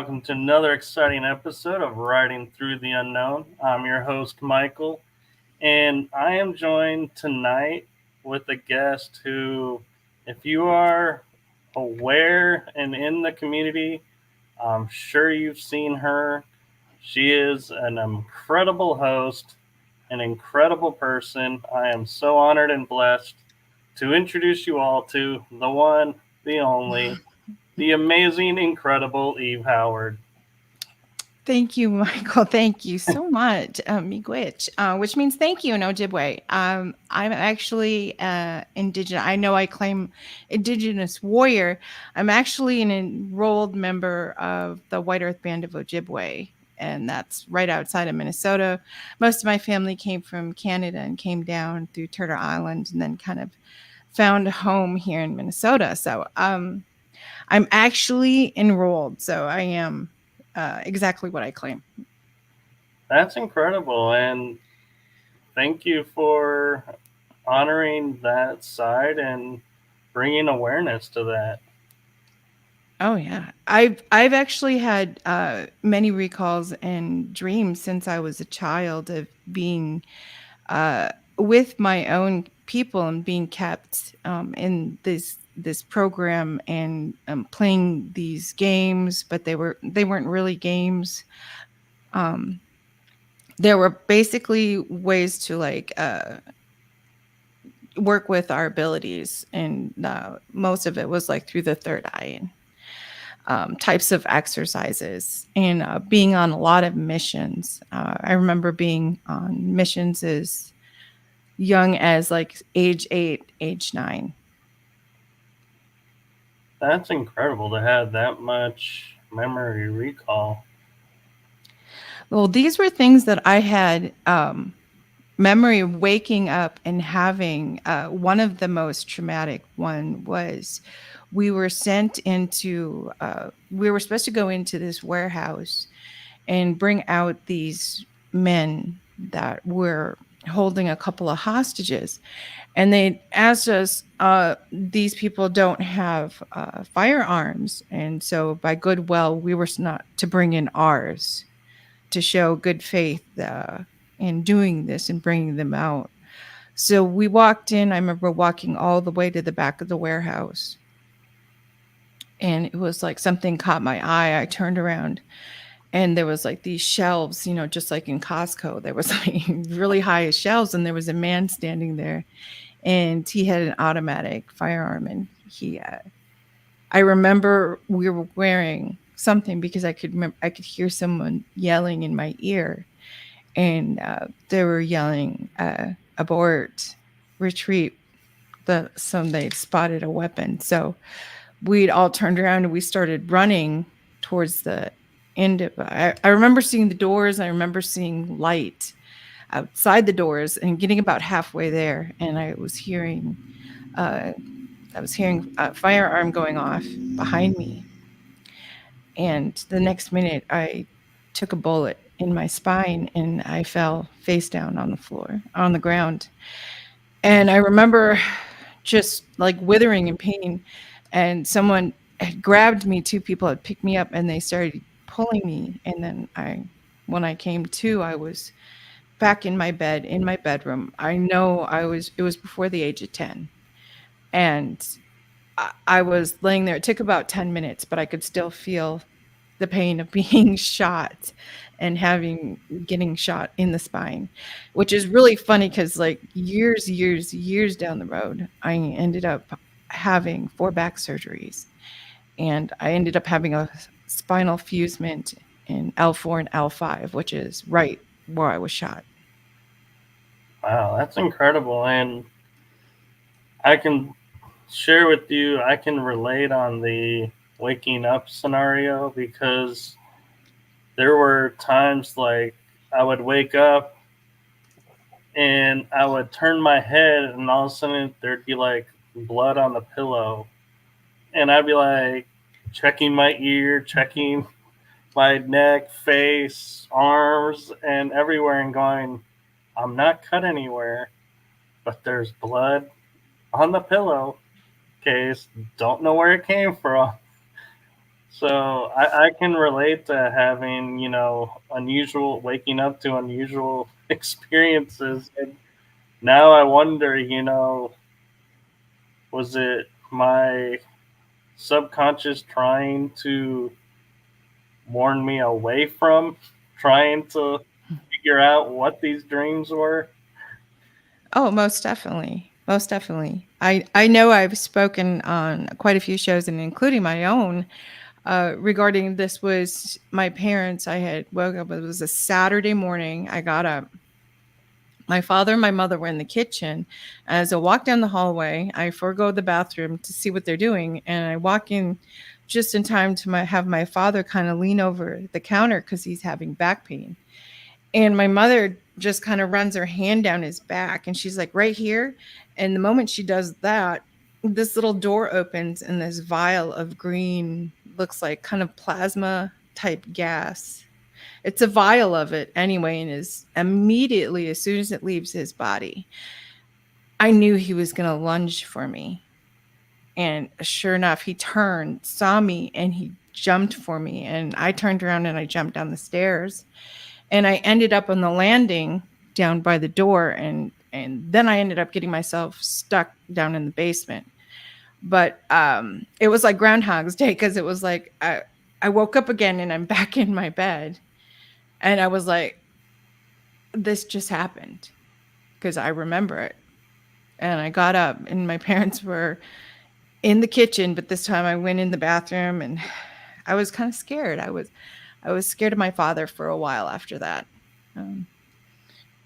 welcome to another exciting episode of Riding Through the Unknown. I'm your host, Michael, and I am joined tonight with a guest who, if you are aware and in the community, I'm sure you've seen her. She is an incredible host, an incredible person. I am so honored and blessed to introduce you all to the one, the only, the amazing, incredible Eve Howard. Thank you, Michael. Thank you so much, miigwech, which means thank you in Ojibwe. I'm actually indigenous. I know I claim indigenous warrior. I'm actually an enrolled member of the White Earth Band of Ojibwe, and that's right outside of Minnesota. Most of my family came from Canada and came down through Turtle Island and then kind of found a home here in Minnesota. So I'm actually enrolled. So I am exactly what I claim. That's incredible, and thank you for honoring that side and bringing awareness to that. Oh yeah, I've actually had many recalls and dreams since I was a child of being with my own people and being kept in this program and playing these games, but they weren't really games. Um, there were basically ways to work with our abilities, and most of it was like through the third eye and types of exercises and being on a lot of missions. I remember being on missions as young as like age 8, age 9. That's incredible to have that much memory recall. Well, these were things that I had memory of waking up and having. One of the most traumatic one was we were sent into, we were supposed to go into this warehouse and bring out these men that were holding a couple of hostages. And they asked us, these people don't have firearms. And so by goodwill, we were not to bring in ours to show good faith in doing this and bringing them out. So we walked in. I remember walking all the way to the back of the warehouse. And it was like something caught my eye. I turned around and there was like these shelves, just like in Costco. There was like really high shelves, and there was a man standing there, and he had an automatic firearm. And I remember we were wearing something because I could hear someone yelling in my ear, and they were yelling, "Abort, retreat!" They'd spotted a weapon. So we'd all turned around and we started running towards the end of. I remember seeing the doors. I remember seeing light outside the doors and getting about halfway there, and I was hearing a firearm going off behind me. And the next minute, I took a bullet in my spine and I fell face down on the floor, on the ground. And I remember just like withering in pain. And someone had grabbed me, two people had picked me up and they started pulling me. And then when I came to, I was back in my bed, in my bedroom. I know it was before the age of 10. And I was laying there. It took about 10 minutes, but I could still feel the pain of being shot and getting shot in the spine, which is really funny because like years down the road, I ended up having 4 back surgeries, and I ended up having a spinal fusement in L4 and L5, which is right where I was shot. Wow, that's incredible. And I can share with you, I can relate on the waking up scenario, because there were times like I would wake up and I would turn my head and all of a sudden there'd be like blood on the pillow. And I'd be like checking my ear, checking my neck, face, arms, and everywhere, and going, I'm not cut anywhere, but there's blood on the pillow case. Don't know where it came from. So I can relate to having, unusual, waking up to unusual experiences. And now I wonder, was it my subconscious trying to warn me away from trying to figure out what these dreams were? Oh, most definitely. Most definitely. I know I've spoken on quite a few shows and including my own regarding this was my parents. I had woke up, it was a Saturday morning. I got up. My father and my mother were in the kitchen. As I walk down the hallway, I forego the bathroom to see what they're doing. And I walk in just in time to have my father kind of lean over the counter because he's having back pain. And my mother just kind of runs her hand down his back and she's like, right here. And the moment she does that, this little door opens and this vial of green, looks like kind of plasma type gas. It's a vial of it anyway, and is immediately, as soon as it leaves his body, I knew he was going to lunge for me. And sure enough, he turned, saw me, and he jumped for me. And I turned around and I jumped down the stairs. And I ended up on the landing down by the door. And then I ended up getting myself stuck down in the basement. But it was like Groundhog's Day because it was like I woke up again and I'm back in my bed. And I was like, this just happened because I remember it. And I got up and my parents were in the kitchen, but this time I went in the bathroom and I was kind of scared. I was scared of my father for a while after that. Um,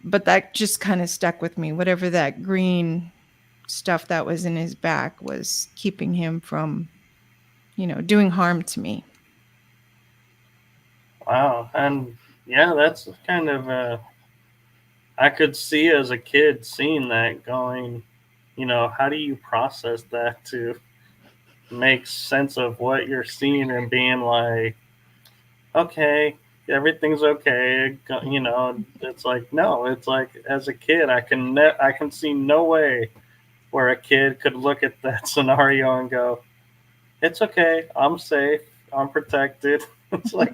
but that just kind of stuck with me. Whatever that green stuff that was in his back was keeping him from, doing harm to me. Wow. And yeah, that's kind of, I could see as a kid seeing that going, how do you process that to make sense of what you're seeing and being like, okay, everything's okay. It's like, no, it's like as a kid, I can see no way where a kid could look at that scenario and go, it's okay, I'm safe, I'm protected. It's like,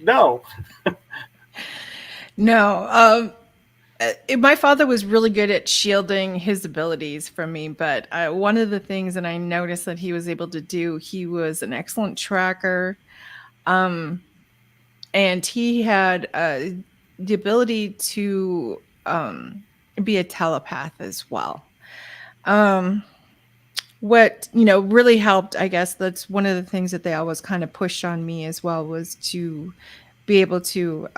no. No, my father was really good at shielding his abilities from me, but one of the things that I noticed that he was able to do, he was an excellent tracker, and he had the ability to be a telepath as well. What really helped, I guess that's one of the things that they always kind of pushed on me as well, was to be able to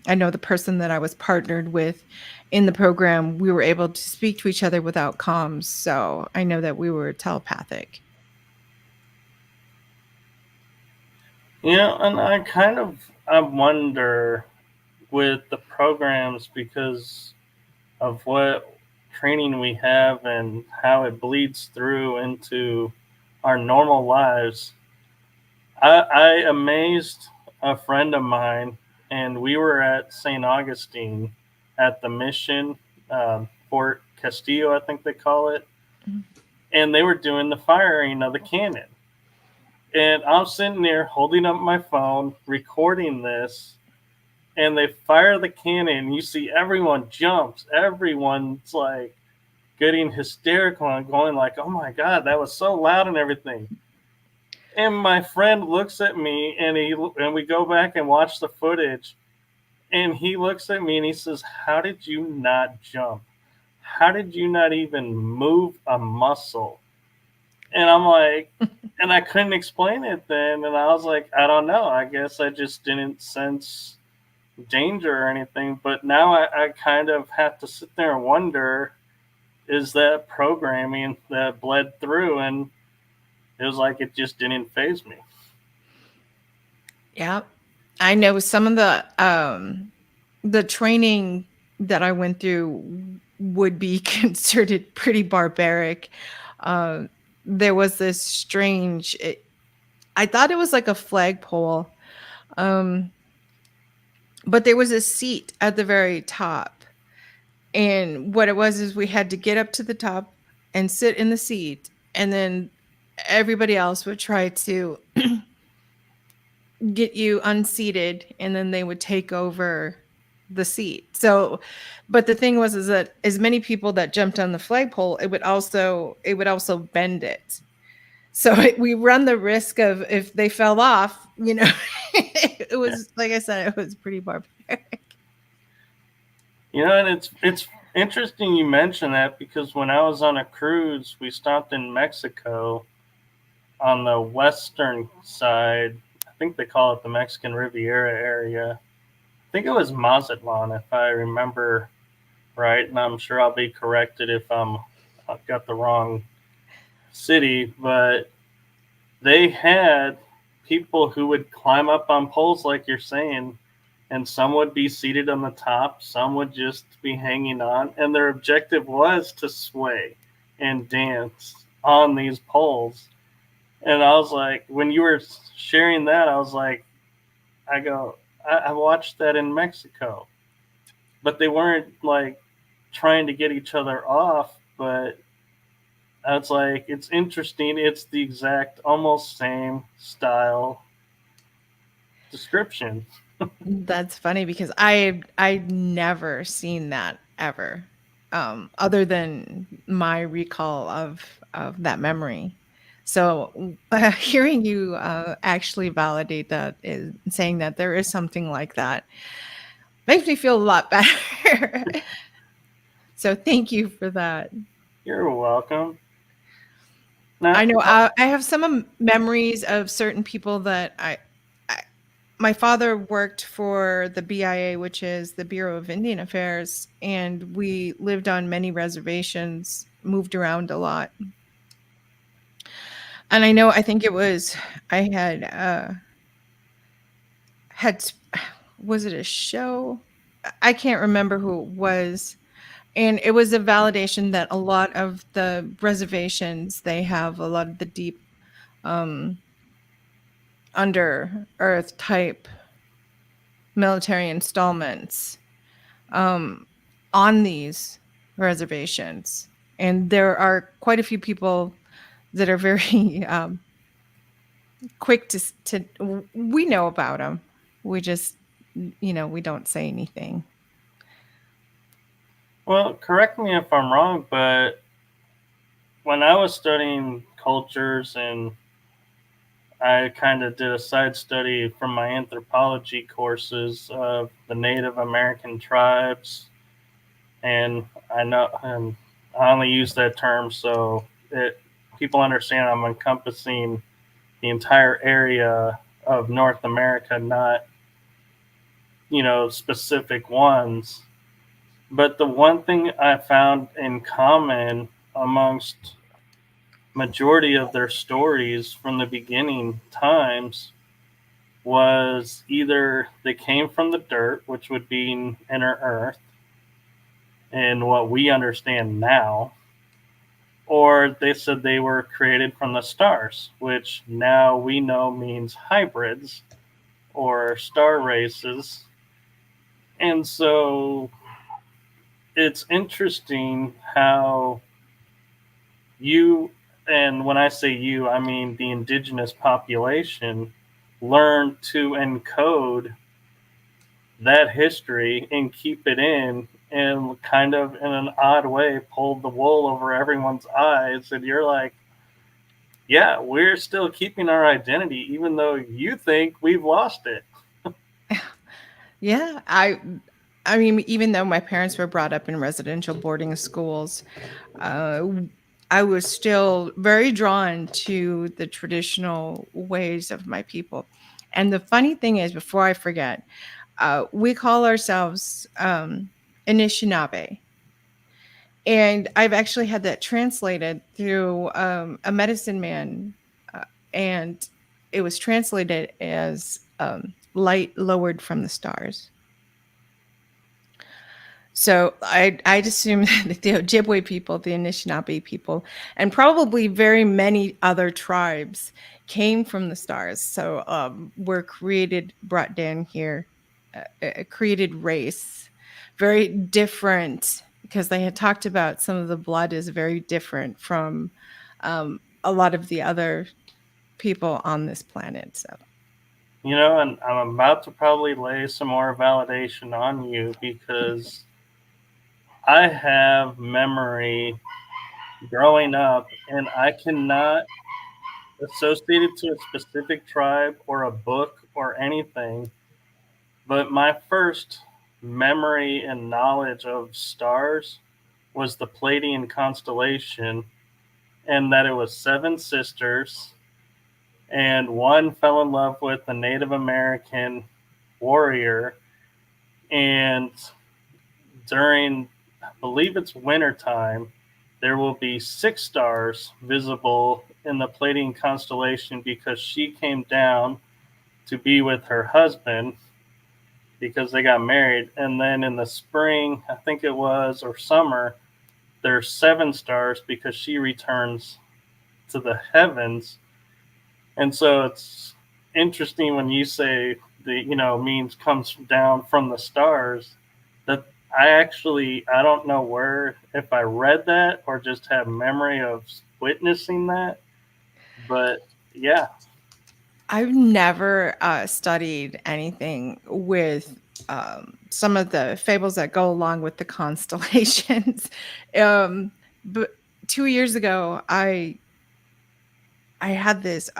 I know the person that I was partnered with in the program, we were able to speak to each other without comms, so I know that we were telepathic. And I wonder with the programs because of what training we have and how it bleeds through into our normal lives. I amazed a friend of mine, and we were at St. Augustine at the mission, Fort Castillo, I think they call it, Mhm. and they were doing the firing of the cannon. And I'm sitting there holding up my phone, recording this, and they fire the cannon. You see everyone jumps. Everyone's like getting hysterical and going like, "Oh my god, that was so loud and everything." And my friend looks at me, and we go back and watch the footage, and he looks at me and he says, "How did you not jump? How did you not even move a muscle?" And I'm like, and I couldn't explain it then, and I was like, I don't know. I guess I just didn't sense danger or anything. But now I kind of have to sit there and wonder, is that programming that bled through? And it was like it just didn't phase me. Yeah, I know some of the training that I went through would be considered pretty barbaric. Uh, there was this strange. I thought it was like a flagpole, um, but there was a seat at the very top, and what it was is we had to get up to the top and sit in the seat, and then everybody else would try to get you unseated, and then they would take over the seat. So, but the thing was is that as many people that jumped on the flagpole, it would also bend it. So we run the risk of if they fell off, it was like I said, it was pretty barbaric. And it's interesting you mention that, because when I was on a cruise, we stopped in Mexico on the western side. I think they call it the Mexican Riviera area. I think it was Mazatlan, if I remember right, and I'm sure I'll be corrected if I've got the wrong city, but they had people who would climb up on poles like you're saying, and some would be seated on the top, some would just be hanging on, and their objective was to sway and dance on these poles. And I was like, when you were sharing that, I was like, I watched that in Mexico, but they weren't like trying to get each other off. But it's like, it's interesting. It's the exact, almost same style description. That's funny because I've never seen that ever, other than my recall of that memory. So hearing you actually validate that is saying that there is something like that makes me feel a lot better. So thank you for that. You're welcome. I Now, know I have some memories of certain people that my father worked for the BIA, which is the Bureau of Indian Affairs, and we lived on many reservations, moved around a lot. And I think it was, I had, was it a show? I can't remember who it was. And it was a validation that a lot of the reservations, they have a lot of the deep under earth type military installments on these reservations. And there are quite a few people that are very quick we know about them. We just, we don't say anything. well, correct me if I'm wrong, but when I was studying cultures, and I kind of did a side study from my anthropology courses of the Native American tribes, and I only use that term so it people understand I'm encompassing the entire area of North America, not specific ones. But the one thing I found in common amongst majority of their stories from the beginning times was either they came from the dirt, which would be inner earth and what we understand now, or they said they were created from the stars, which now we know means hybrids or star races. And so it's interesting how you, and when I say you, I mean the indigenous population, learn to encode that history and keep it in, and kind of in an odd way pulled the wool over everyone's eyes. And you're like, yeah, we're still keeping our identity, even though you think we've lost it. Yeah, I mean, even though my parents were brought up in residential boarding schools, uh, I was still very drawn to the traditional ways of my people. And the funny thing is, before I forget, we call ourselves Anishinaabe. And I've actually had that translated through a medicine man, and it was translated as light lowered from the stars. So I'd assume that the Ojibwe people, the Anishinaabe people, and probably very many other tribes came from the stars. So were created, brought down here, a created race, very different, because they had talked about some of the blood is very different from a lot of the other people on this planet. So And I'm about to probably lay some more validation on you because I have memory growing up, and I cannot associate it to a specific tribe or a book or anything. But my first memory and knowledge of stars was the Pleiadian constellation, and that it was seven sisters, and one fell in love with a Native American warrior, and during, I believe it's wintertime, there will be six stars visible in the Pleiadian constellation because she came down to be with her husband because they got married. And then in the spring, I think it was, or summer, there's seven stars because she returns to the heavens. And so it's interesting when you say the means comes down from the stars. That I don't know where, if I read that or just have memory of witnessing that, but yeah. I've never studied anything with some of the fables that go along with the constellations. But 2 years ago, I had this.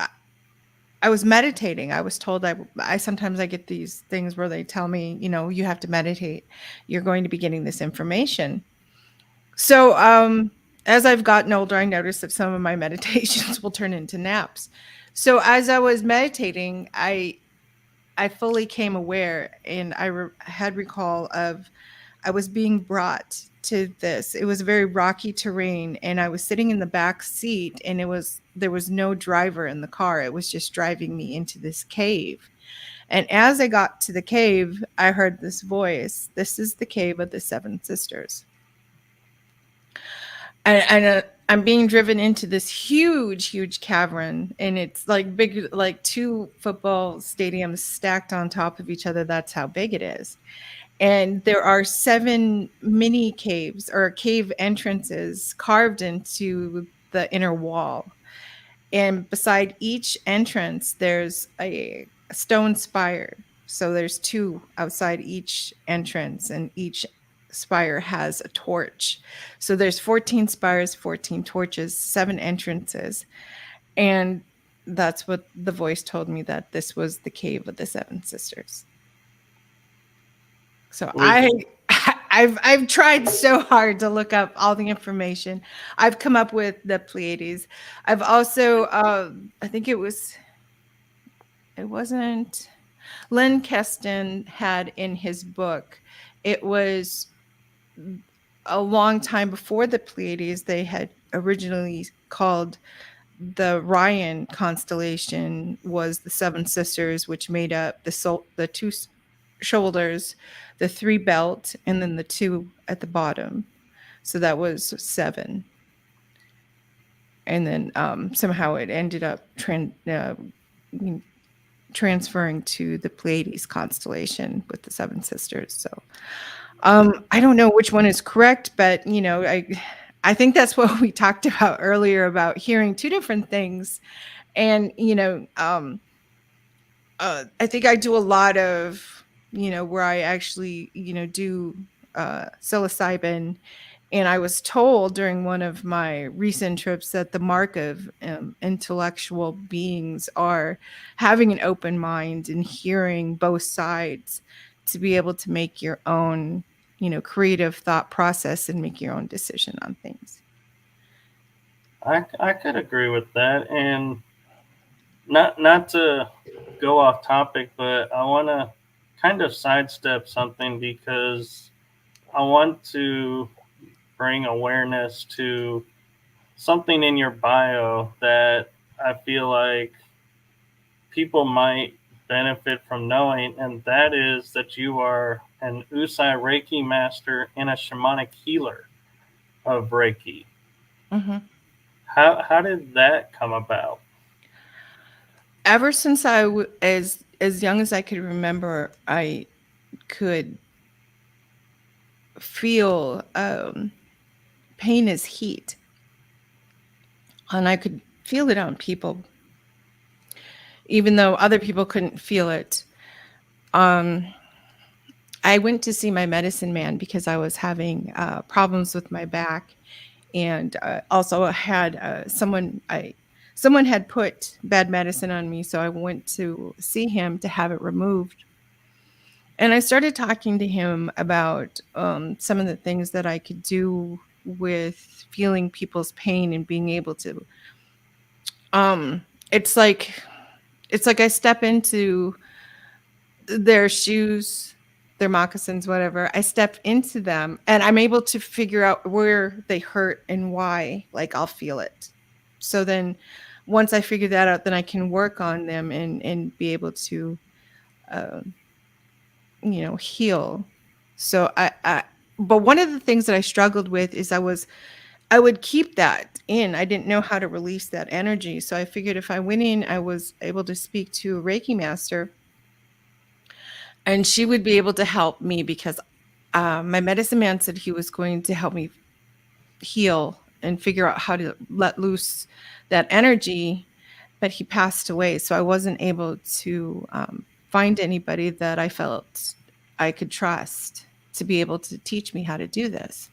I was meditating. I was told I sometimes I get these things where they tell me, you have to meditate. You're going to be getting this information. So as I've gotten older, I noticed that some of my meditations will turn into naps. So as I was meditating, I fully came aware, and had recall of I was being brought to this. It was very rocky terrain, and I was sitting in the back seat, and there was no driver in the car. It was just driving me into this cave. And as I got to the cave, I heard this voice. This is the cave of the seven sisters. And I'm being driven into this huge cavern, and it's like big, like two football stadiums stacked on top of each other. That's how big it is. And there are seven mini caves or cave entrances carved into the inner wall. And beside each entrance, there's a stone spire. So there's two outside each entrance, and each spire has a torch. So there's 14 spires, 14 torches, seven entrances. And that's what the voice told me, that this was the cave of the seven sisters. So I've tried so hard to look up all the information. I've come up with the Pleiades. I've also I think it wasn't Len Keston had in his book. It was a long time before the Pleiades. They had originally called the Ryan constellation was the seven sisters, which made up the two shoulders, the three belt, and then the two at the bottom. So that was seven. And then somehow it ended up transferring to the Pleiades constellation with the seven sisters. So I don't know which one is correct, but I think that's what we talked about earlier about hearing two different things. And I think I do a lot of where I actually do psilocybin. And I was told during one of my recent trips that the mark of intellectual beings are having an open mind and hearing both sides to be able to make your own, creative thought process and make your own decision on things. I could agree with that, and not to go off topic, but I want to kind of sidestep something because I want to bring awareness to something in your bio that I feel like people might benefit from knowing, and that is that you are an Usui Reiki Master and a shamanic healer of Reiki. Mm-hmm. How did that come about? Ever since as young as I could remember, I could feel pain as heat, and I could feel it on people. even though other people couldn't feel it. Um, I went to see my medicine man because I was having problems with my back, and also had someone had put bad medicine on me, so I went to see him to have it removed. And I started talking to him about some of the things that I could do with feeling people's pain and being able to. Um, it's like it's like I step into their shoes, their moccasins, whatever. I step into them and I'm able to figure out where they hurt and why. Like I'll feel it. So then once I figure that out, then I can work on them and be able to, uh, heal. So but one of the things that I struggled with is I would keep that in. I didn't know how to release that energy. So I figured if I went in, I was able to speak to a Reiki master and she would be able to help me because my medicine man said he was going to help me heal and figure out how to let loose that energy, but he passed away. So I wasn't able to find anybody that I felt I could trust to be able to teach me how to do this.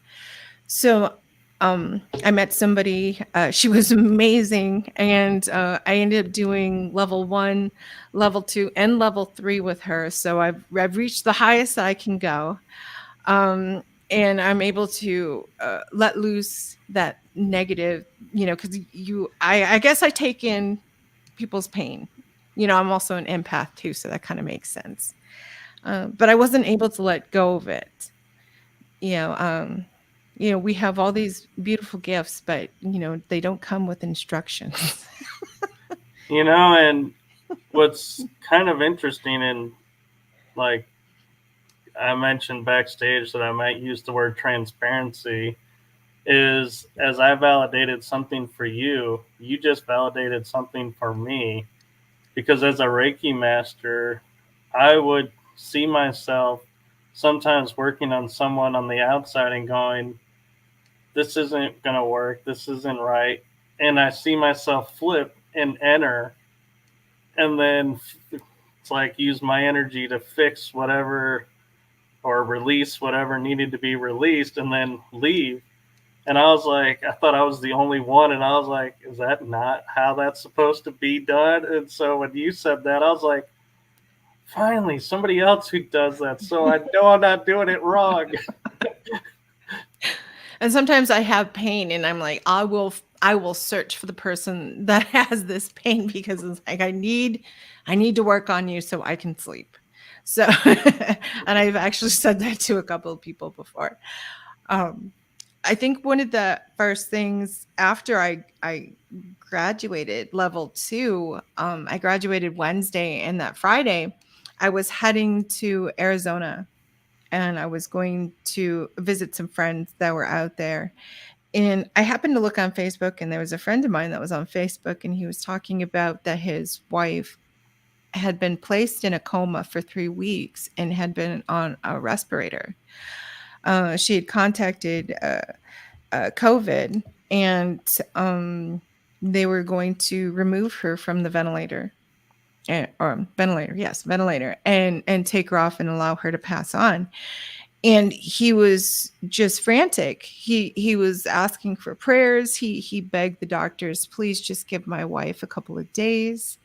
So I met somebody, she was amazing. And I ended up doing level 1, level 2, and level 3 with her. So I've reached the highest I can go. And I'm able to let loose that negative, because I guess I take in people's pain. I'm also an empath too, so that kind of makes sense. But I wasn't able to let go of it. You know, um, we have all these beautiful gifts, but they don't come with instructions. And what's kind of interesting, and like I mentioned backstage that I might use the word transparency, is as I validated something for you, you just validated something for me. Because as a Reiki master, I would see myself sometimes working on someone on the outside and going, this isn't going to work, this isn't right. And I see myself flip and enter, and then it's like use my energy to fix whatever or release whatever needed to be released and then leave. And I was like, I thought I was the only one. And I was like, is that not how that's supposed to be done? And so when you said that, I was like, finally, somebody else who does that. So I know I'm not doing it wrong. And sometimes I have pain and I'm like, I will search for the person that has this pain because it's like I need to work on you so I can sleep. So and I've actually said that to a couple of people before. Um, I think one of the first things after I graduated level 2, I graduated Wednesday, and that Friday I was heading to Arizona and I was going to visit some friends that were out there. And I happened to look on Facebook, and there was a friend of mine that was on Facebook, and he was talking about that his wife had been placed in a coma for 3 weeks and had been on a respirator. She had contacted COVID, and they were going to remove her from the ventilator. Or ventilator, yes, ventilator, and take her off and allow her to pass on. And he was just frantic. He was asking for prayers. He begged the doctors, please just give my wife a couple of days.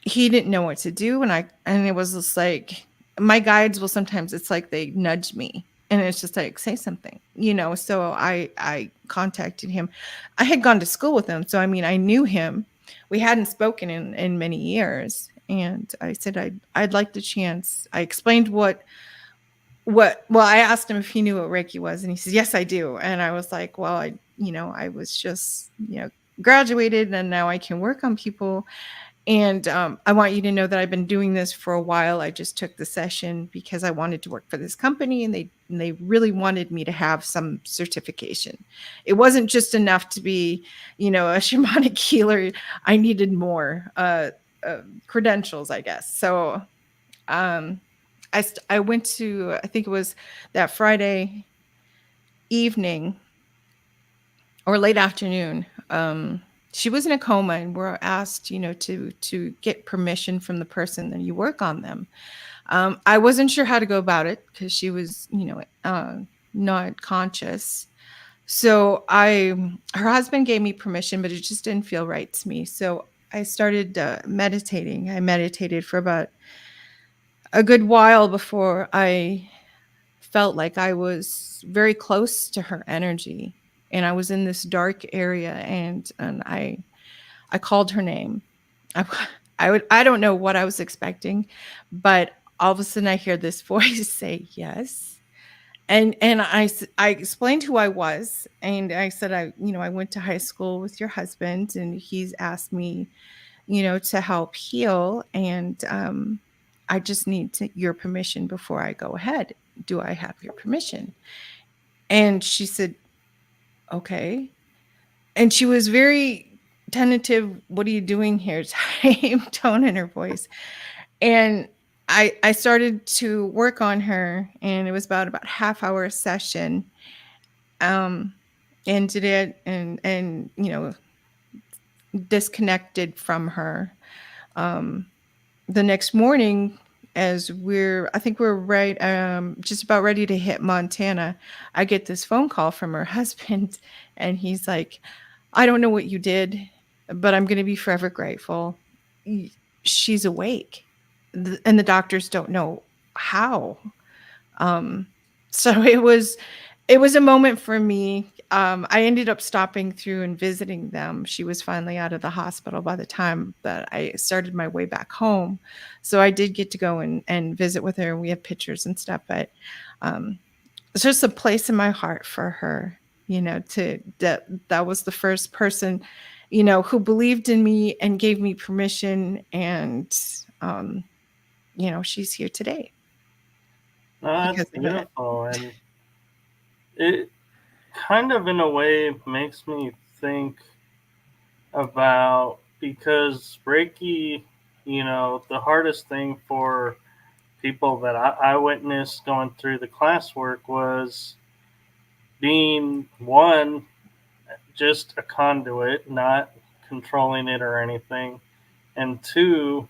He didn't know what to do, and it was just like my guides will sometimes, it's like they nudge me and it's just like, say something, so I contacted him. I had gone to school with him, so I mean I knew him. We hadn't spoken in many years, and I said I'd like the chance. I explained well, I asked him if he knew what Reiki was, and he said, yes, I do. And I was like, well, I was just, graduated, and now I can work on people. And I want you to know that I've been doing this for a while. I just took the session because I wanted to work for this company, and they really wanted me to have some certification. It wasn't just enough to be, a shamanic healer. I needed more credentials, I guess. So I went to, I think it was that Friday evening or late afternoon. she was in a coma, and we're asked, to get permission from the person that you work on them. I wasn't sure how to go about it because she was, not conscious. So her husband gave me permission, but it just didn't feel right to me. So I started meditating. I meditated for about a good while before I felt like I was very close to her energy, and I was in this dark area, and I called her name. I, I don't know what I was expecting, but all of a sudden I hear this voice say yes. And I explained who I was, and I said, I went to high school with your husband, and he's asked me, to help heal, and I just need your permission before I go ahead. Do I have your permission? And she said, okay. And she was very tentative. What are you doing here? Type tone in her voice. And I started to work on her, and it was about half-hour session. Um, Ended it, and disconnected from her. Um, the next morning, as I think we're right, just about ready to hit Montana, I get this phone call from her husband, and he's like, I don't know what you did, but I'm going to be forever grateful. She's awake. And the doctors don't know how. Um, so it was a moment for me. I ended up stopping through and visiting them. She was finally out of the hospital by the time that I started my way back home. So I did get to go and visit with her, and we have pictures and stuff. But it's just a place in my heart for her, that was the first person, who believed in me and gave me permission. And, she's here today No, that's because of it. beautiful. And it kind of, in a way, makes me think about, because Reiki, the hardest thing for people that I witnessed going through the classwork was being, one, just a conduit, not controlling it or anything, and two,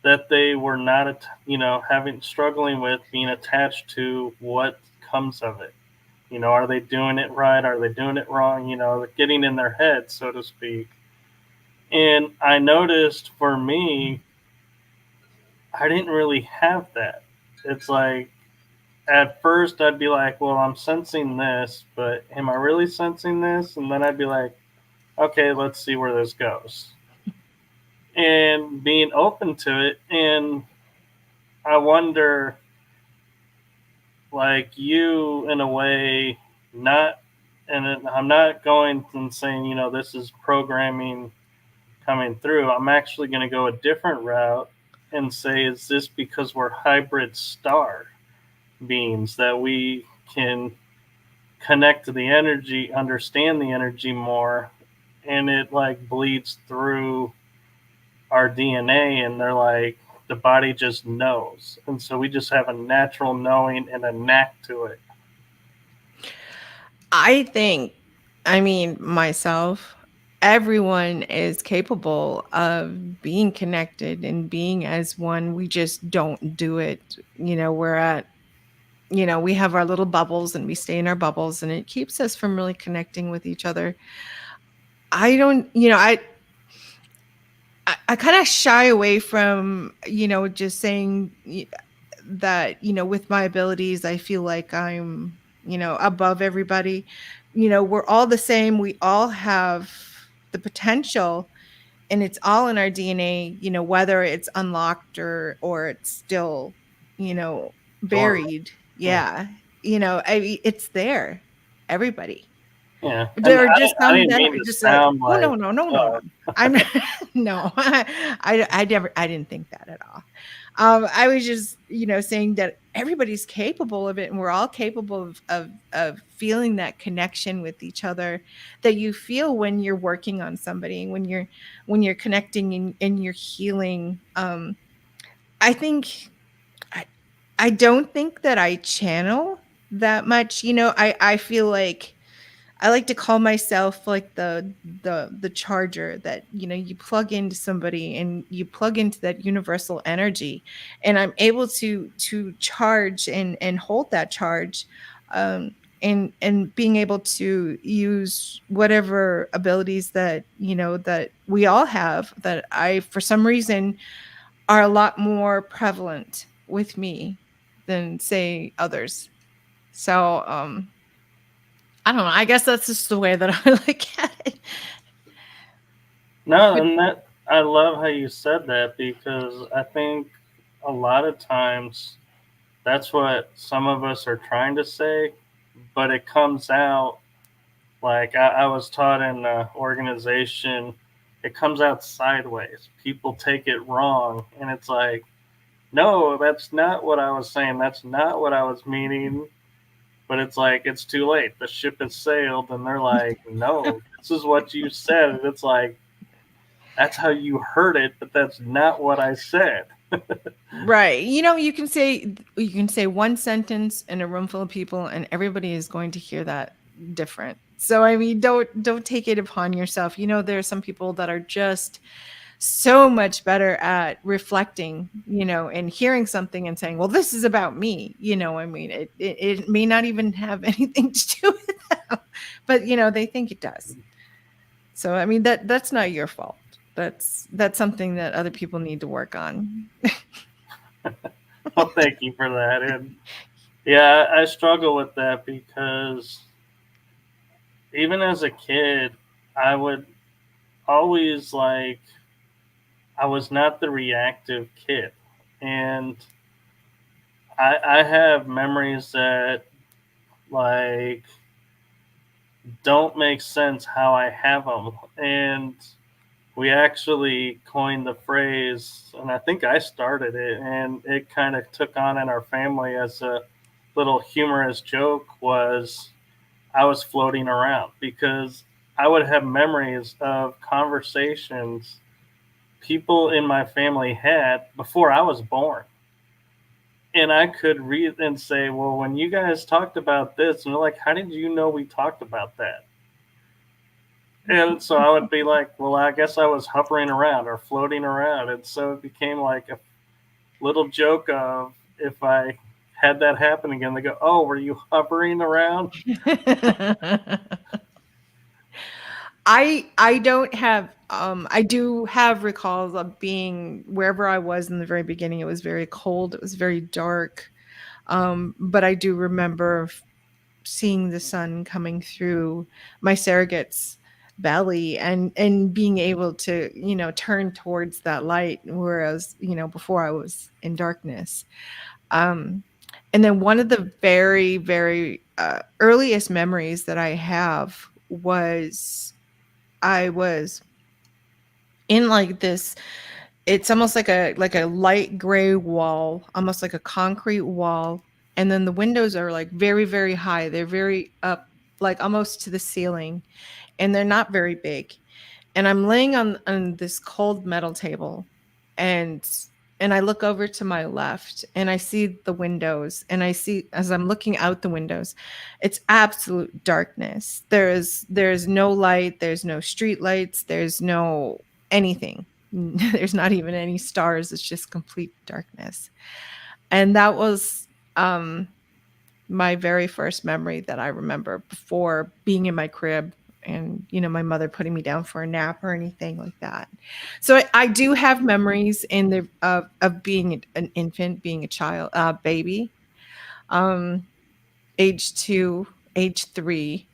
that they were not, having struggling with being attached to what comes of it. Are they doing it right? Are they doing it wrong? Getting in their head, so to speak. And I noticed, for me, I didn't really have that. It's like, at first I'd be like, well, I'm sensing this, but am I really sensing this? And then I'd be like, okay, let's see where this goes. And being open to it. And I wonder, like, you, in a way, not, and I'm not going and saying, this is programming coming through. I'm actually going to go a different route and say, is this because we're hybrid star beings, that we can connect to the energy, understand the energy more, and it like bleeds through our DNA, and they're like, the body just knows. And so we just have a natural knowing and a knack to it. I think, I mean, myself, everyone is capable of being connected and being as one. We just don't do it. We have our little bubbles, and we stay in our bubbles, and it keeps us from really connecting with each other. I don't, I kind of shy away from, just saying that, with my abilities, I feel like I'm, above everybody. We're all the same. We all have the potential, and it's all in our DNA, whether it's unlocked or it's still, Dormant. buried. Yeah. Yeah. It's there. Everybody. Yeah. And There are just I some didn't that mean are to just sound oh, like, no, no, no, no, no. I'm no, I didn't think that at all. I was just, saying that everybody's capable of it, and we're all capable of feeling that connection with each other that you feel when you're working on somebody, when you're connecting and you're healing. I think I, I don't think that I channel that much. I feel like I like to call myself like the charger that, you know, you plug into somebody and you plug into that universal energy, and I'm able to charge and hold that charge, and being able to use whatever abilities that, you know, that we all have, that I for some reason are a lot more prevalent with me than say others. So I don't know. I guess that's just the way that I look at it. No, But and that I love how you said that, because I think a lot of times that's what some of us are trying to say, but it comes out like I was taught in an organization, it comes out sideways. People take it wrong, and it's like, no, that's not what I was saying. That's not what I was meaning. But it's like, it's too late. The ship has sailed, and they're like, no, this is what you said. And it's like, that's how you heard it, but that's not what I said. right, you know, you can say one sentence in a room full of people, and everybody is going to hear that different. So I mean, don't take it upon yourself. You know, there are some people that are just so much better at reflecting, you know, and hearing something and saying, well, this is about me. You know, I mean, it may not even have anything to do with them, but you know, they think it does. So I mean, that's not your fault. That's something that other people need to work on. Well, thank you for that. And yeah, I struggle with that because even as a kid, I would always like, I was not the reactive kid. And I have memories that like don't make sense how I have them. And we actually coined the phrase, and I think I started it, and it kind of took on in our family as a little humorous joke, was I was floating around, because I would have memories of conversations people in my family had before I was born. And I could read and say, well, when you guys talked about this, and they're like, how did you know we talked about that? And so I would be like, well, I guess I was hovering around or floating around. And so it became like a little joke of, if I had that happen again, they go, oh, were you hovering around? I don't have I do have recalls of being wherever I was in the very beginning. It was very cold, it was very dark. But I do remember seeing the sun coming through my surrogate's belly, and being able to, you know, turn towards that light, whereas, you know, before I was in darkness. Um and then one of the very, very earliest memories that I have was I was in like this, it's almost like a light gray wall, almost like a concrete wall, and then the windows are like very, very high. They're very up, like almost to the ceiling, and they're not very big. And I'm laying on this cold metal table, and I look over to my left, and I see the windows, and I see, as I'm looking out the windows, it's absolute darkness. There's no light, there's no street lights, there's no anything. There's not even any stars. It's just complete darkness. And that was my very first memory that I remember before being in my crib, and, you know, my mother putting me down for a nap or anything like that. So I do have memories in the of being an infant, being a child, baby, um, age 2, age 3.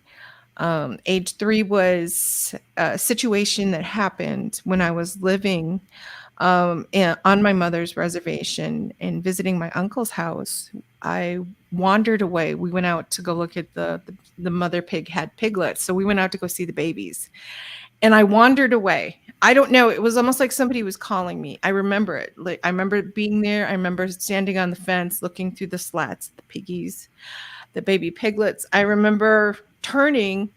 Age 3 was a situation that happened when I was living on my mother's reservation and visiting my uncle's house. I wandered away. We went out to go look at the mother pig had piglets, so we went out to go see the babies. And I wandered away. I don't know. It was almost like somebody was calling me. I remember it. Like, I remember being there. I remember standing on the fence, looking through the slats, the piggies, the baby piglets. I remember turning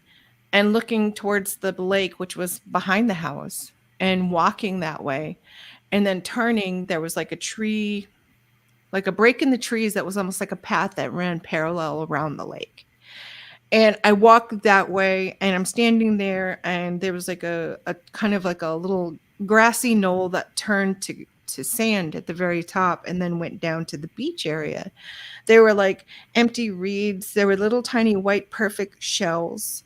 and looking towards the lake, which was behind the house, and walking that way. And then turning, there was like a tree, like a break in the trees that was almost like a path that ran parallel around the lake. And I walked that way, and I'm standing there, and there was like a kind of like a little grassy knoll that turned to sand at the very top and then went down to the beach area. There were like empty reeds, there were little tiny white perfect shells.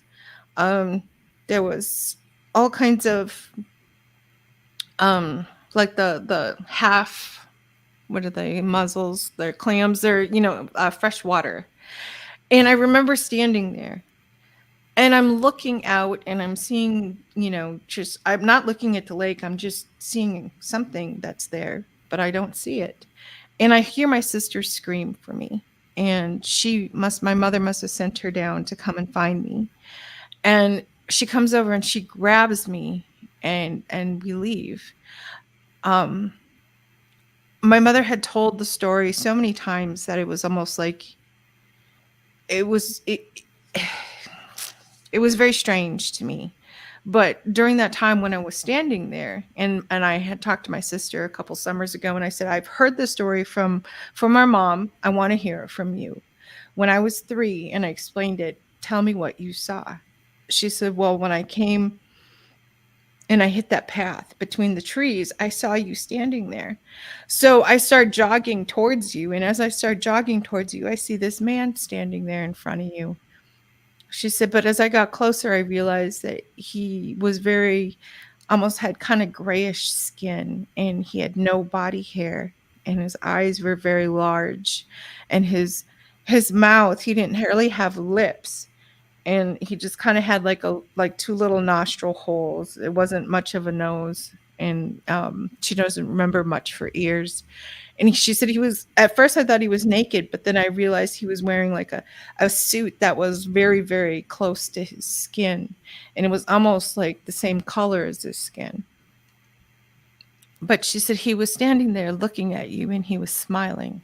Um, there was all kinds of like the half, what are they, mussels, they're clams, they're, fresh water. And I remember standing there, and I'm looking out, and I'm seeing, just, I'm not looking at the lake, I'm just seeing something that's there, but I don't see it. And I hear my sister scream for me. And my mother must have sent her down to come and find me. And she comes over and she grabs me, and we leave. Um, my mother had told the story so many times that it was almost like it was it, it was very strange to me. But during that time when I was standing there, and I had talked to my sister a couple summers ago, and I said, I've heard the story from our mom. I want to hear it from you. When I was 3 and I explained it, tell me what you saw. She said, well, when I came and I hit that path between the trees, I saw you standing there. So I start jogging towards you. And as I start jogging towards you, I see this man standing there in front of you. She said, but as I got closer, I realized that he was almost had kind of grayish skin, and he had no body hair, and his eyes were very large, and his mouth, he didn't really have lips, and he just kind of had like 2 little nostril holes. It wasn't much of a nose, and she doesn't remember much for ears. And she said at first I thought he was naked, but then I realized he was wearing like a suit that was very, very close to his skin. And it was almost like the same color as his skin. But she said he was standing there looking at you, and he was smiling,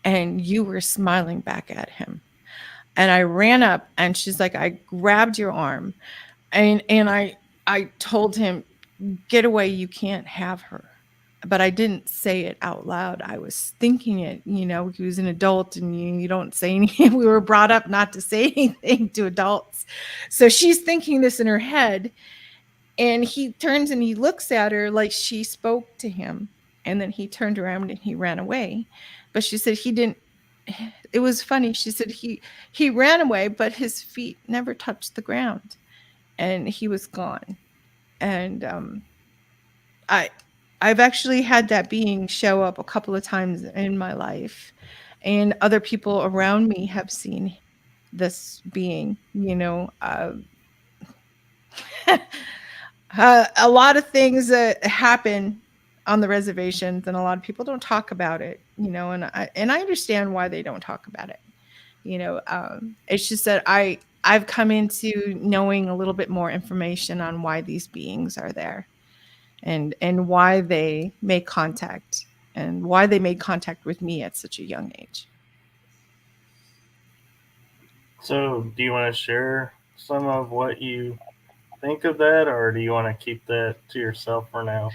and you were smiling back at him. And I ran up, and she's like, I grabbed your arm, and I told him, get away, you can't have her. But I didn't say it out loud. I was thinking it, he was an adult, and you don't say anything. We were brought up not to say anything to adults. So she's thinking this in her head, and he turns and he looks at her like she spoke to him. And then he turned around and he ran away. But she said he didn't. It was funny. She said he ran away, but his feet never touched the ground, and he was gone. And I've actually had that being show up a couple of times in my life, and other people around me have seen this being. A lot of things that happen on the reservations, and a lot of people don't talk about it. And I understand why they don't talk about it. It's just that I've come into knowing a little bit more information on why these beings are there. And why they make contact, and why they made contact with me at such a young age. So, do you want to share some of what you think of that, or do you want to keep that to yourself for now?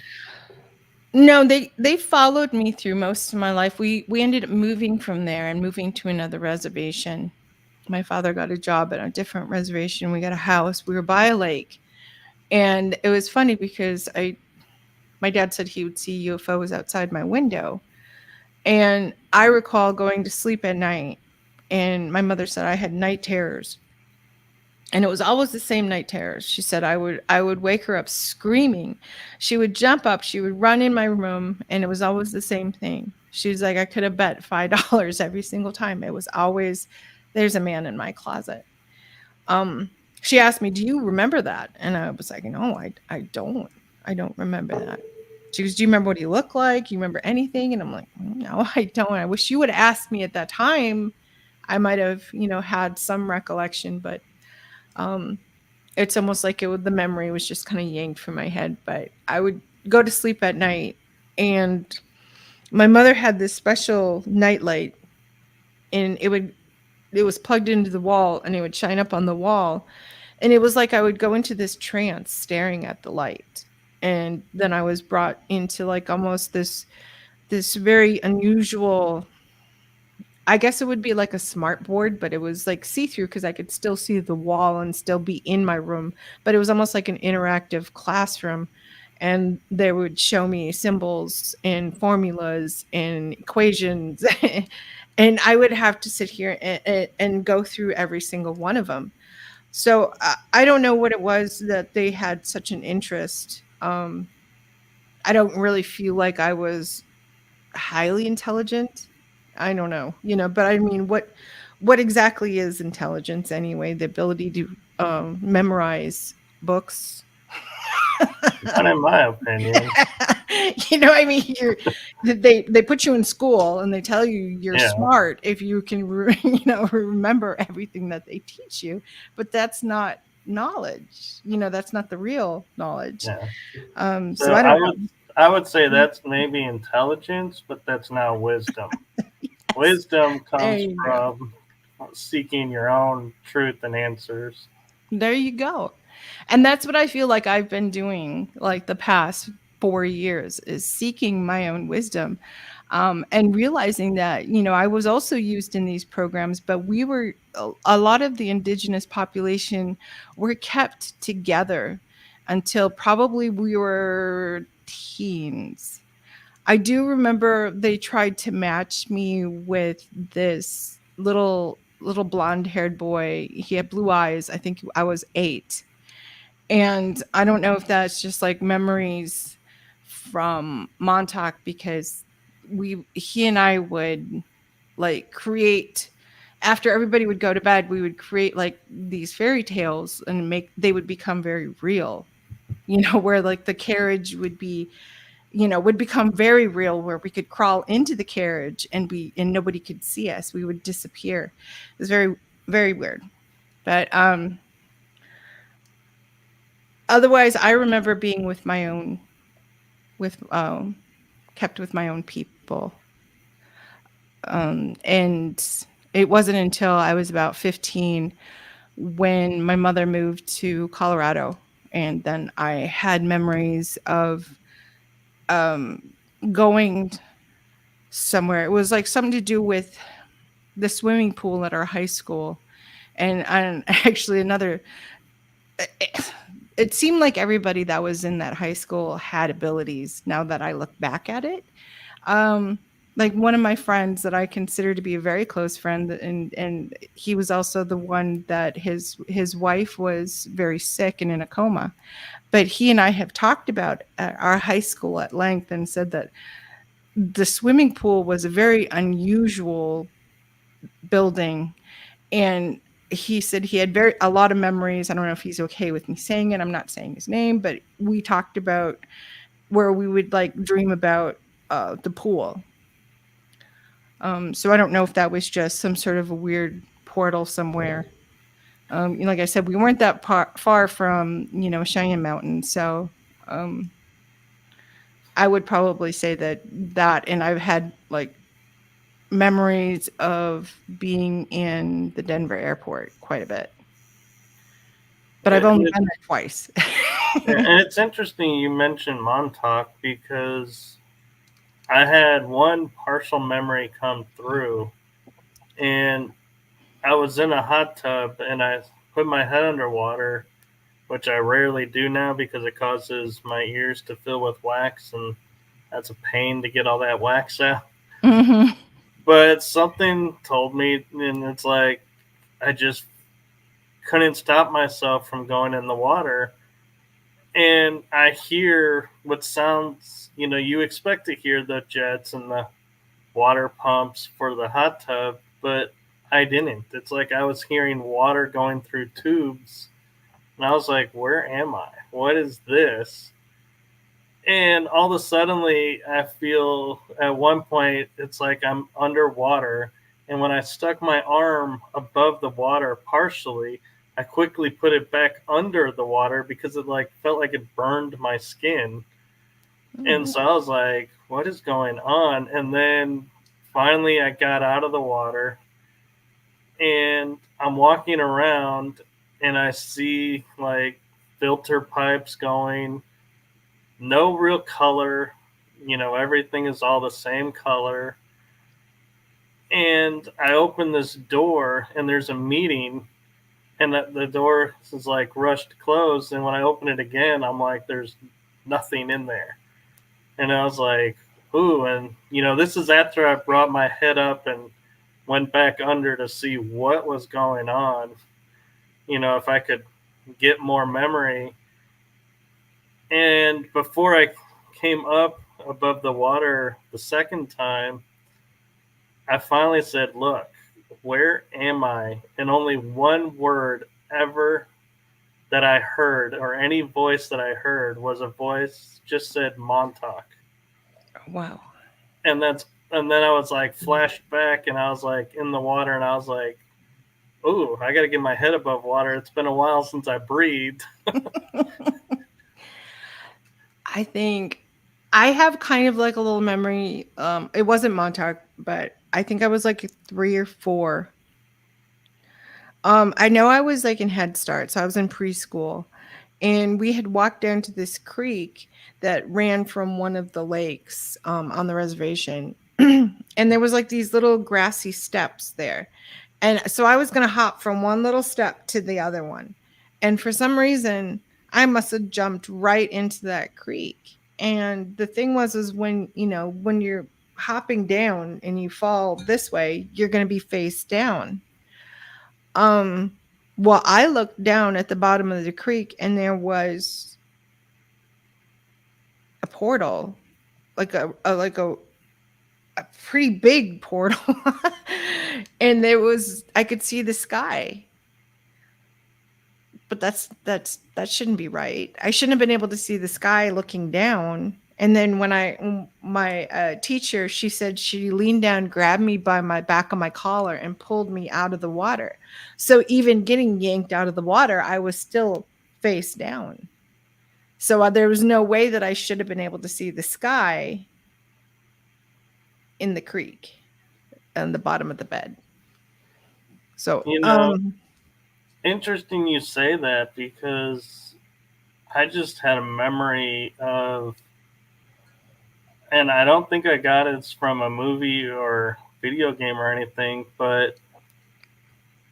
No, they followed me through most of my life. We ended up moving from there and moving to another reservation. My father got a job at a different reservation. We got a house. We were by a lake. And it was funny because my dad said he would see UFOs outside my window. And I recall going to sleep at night, and my mother said I had night terrors. And it was always the same night terrors. She said I would wake her up screaming. She would jump up, she would run in my room, and it was always the same thing. She was like, I could have bet $5 every single time. It was always, there's a man in my closet. She asked me, do you remember that? And I was like, no, I don't remember that. She goes, do you remember what he looked like? You remember anything? And I'm like, no, I don't. I wish you would have asked me at that time. I might have, had some recollection, but it's almost like the memory was just kind of yanked from my head. But I would go to sleep at night, and my mother had this special nightlight, and it was plugged into the wall, and it would shine up on the wall. And it was like I would go into this trance staring at the light. And then I was brought into like almost this very unusual I guess it would be like a smart board, but it was like see-through because I could still see the wall and still be in my room. But it was almost like an interactive classroom. And they would show me symbols and formulas and equations. And I would have to sit here and go through every single one of them. So I don't know what it was that they had such an interest. I don't really feel like I was highly intelligent. I don't know, but I mean, what exactly is intelligence anyway? The ability to memorize books. Not in my opinion. I mean, they put you in school and they tell you you're Yeah. smart if you can, remember everything that they teach you, but that's not knowledge. That's not the real knowledge. Yeah. So So I don't I would say that's maybe intelligence, but that's not wisdom. know. Wisdom There comes you go. from seeking your own truth and answers. There you go. And that's what I feel like I've been doing like the past 4 years is seeking my own wisdom. And realizing that, I was also used in these programs, but a lot of the indigenous population were kept together until probably we were teens. I do remember they tried to match me with this little blonde haired boy. He had blue eyes. I think I was 8. And I don't know if that's just like memories from Montauk because he and I would like create after everybody would go to bed, we would create like these fairy tales and they would become very real. Where like the carriage would become very real where we could crawl into the carriage and nobody could see us. We would disappear. It was very, very weird. But otherwise I remember being kept with my own people. And it wasn't until I was about 15 when my mother moved to Colorado. And then I had memories of going somewhere. It was like something to do with the swimming pool at our high school. And actually it seemed like everybody that was in that high school had abilities now that I look back at it. Um, like one of my friends that I consider to be a very close friend, and he was also the one that his wife was very sick and in a coma. But he and I have talked about at our high school at length and said that the swimming pool was a very unusual building. And he said he had a lot of memories. I don't know if he's okay with me saying it. I'm not saying his name, but we talked about where we would like dream about the pool. So I don't know if that was just some sort of a weird portal somewhere. Like I said, we weren't that far from Cheyenne Mountain, so I would probably say that, and I've had like memories of being in the Denver airport quite a bit, but I've only been there twice. And it's interesting you mentioned Montauk because I had one partial memory come through, and I was in a hot tub and I put my head underwater, which I rarely do now because it causes my ears to fill with wax, and that's a pain to get all that wax out. Mm-hmm. But something told me, and it's like I just couldn't stop myself from going in the water. And I hear what sounds, you expect to hear the jets and the water pumps for the hot tub, but I didn't. It's like I was hearing water going through tubes. And I was like, where am I? What is this? And all of a sudden, I feel at one point it's like I'm underwater. And when I stuck my arm above the water partially, I quickly put it back under the water because it like felt like it burned my skin. And so I was like, what is going on? And then finally I got out of the water and I'm walking around and I see like filter pipes going, no real color, everything is all the same color. And I open this door, and there's a meeting, and the door is like rushed closed. And when I open it again, I'm like, there's nothing in there. And I was like, ooh. And, this is after I brought my head up and went back under to see what was going on, if I could get more memory. And before I came up above the water the second time, I finally said, look, where am I? And only one word ever that I heard, or any voice that I heard, was a voice just said Montauk. Wow. And then I was like flashed back, and I was like in the water, and I was like, ooh, I got to get my head above water. It's been a while since I breathed. I think I have kind of like a little memory. It wasn't Montauk, but I think I was like 3 or 4. I know I was like in Head Start, so I was in preschool, and we had walked down to this creek that ran from one of the lakes on the reservation. And there was like these little grassy steps there. And so I was going to hop from one little step to the other one. And for some reason, I must have jumped right into that creek. And the thing was when you're hopping down and you fall this way, you're going to be face down. Well, I looked down at the bottom of the creek, and there was a portal, like a pretty big portal. And I could see the sky. But that shouldn't be right. I shouldn't have been able to see the sky looking down. And then when my teacher, she said she leaned down, grabbed me by my back of my collar, and pulled me out of the water. So even getting yanked out of the water, I was still face down. So there was no way that I should have been able to see the sky in the creek on the bottom of the bed. So, interesting you say that, because I just had a memory of, and I don't think I got it from a movie or video game or anything, but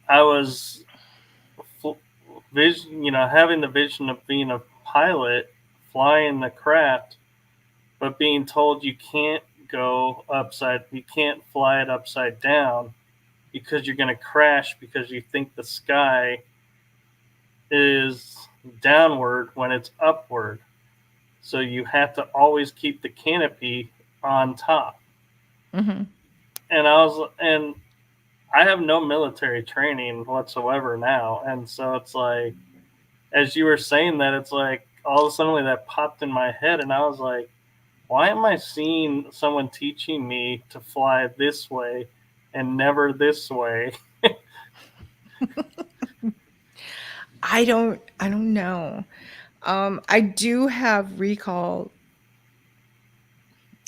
I was, having the vision of being a pilot, flying the craft, but being told you can't fly it upside down because you're going to crash, because you think the sky is downward when it's upward. So you have to always keep the canopy on top. Mm-hmm. And I have no military training whatsoever now. And so it's like, as you were saying that, it's like all of a sudden that popped in my head, and I was like, why am I seeing someone teaching me to fly this way and never this way? I don't know. I do have recall,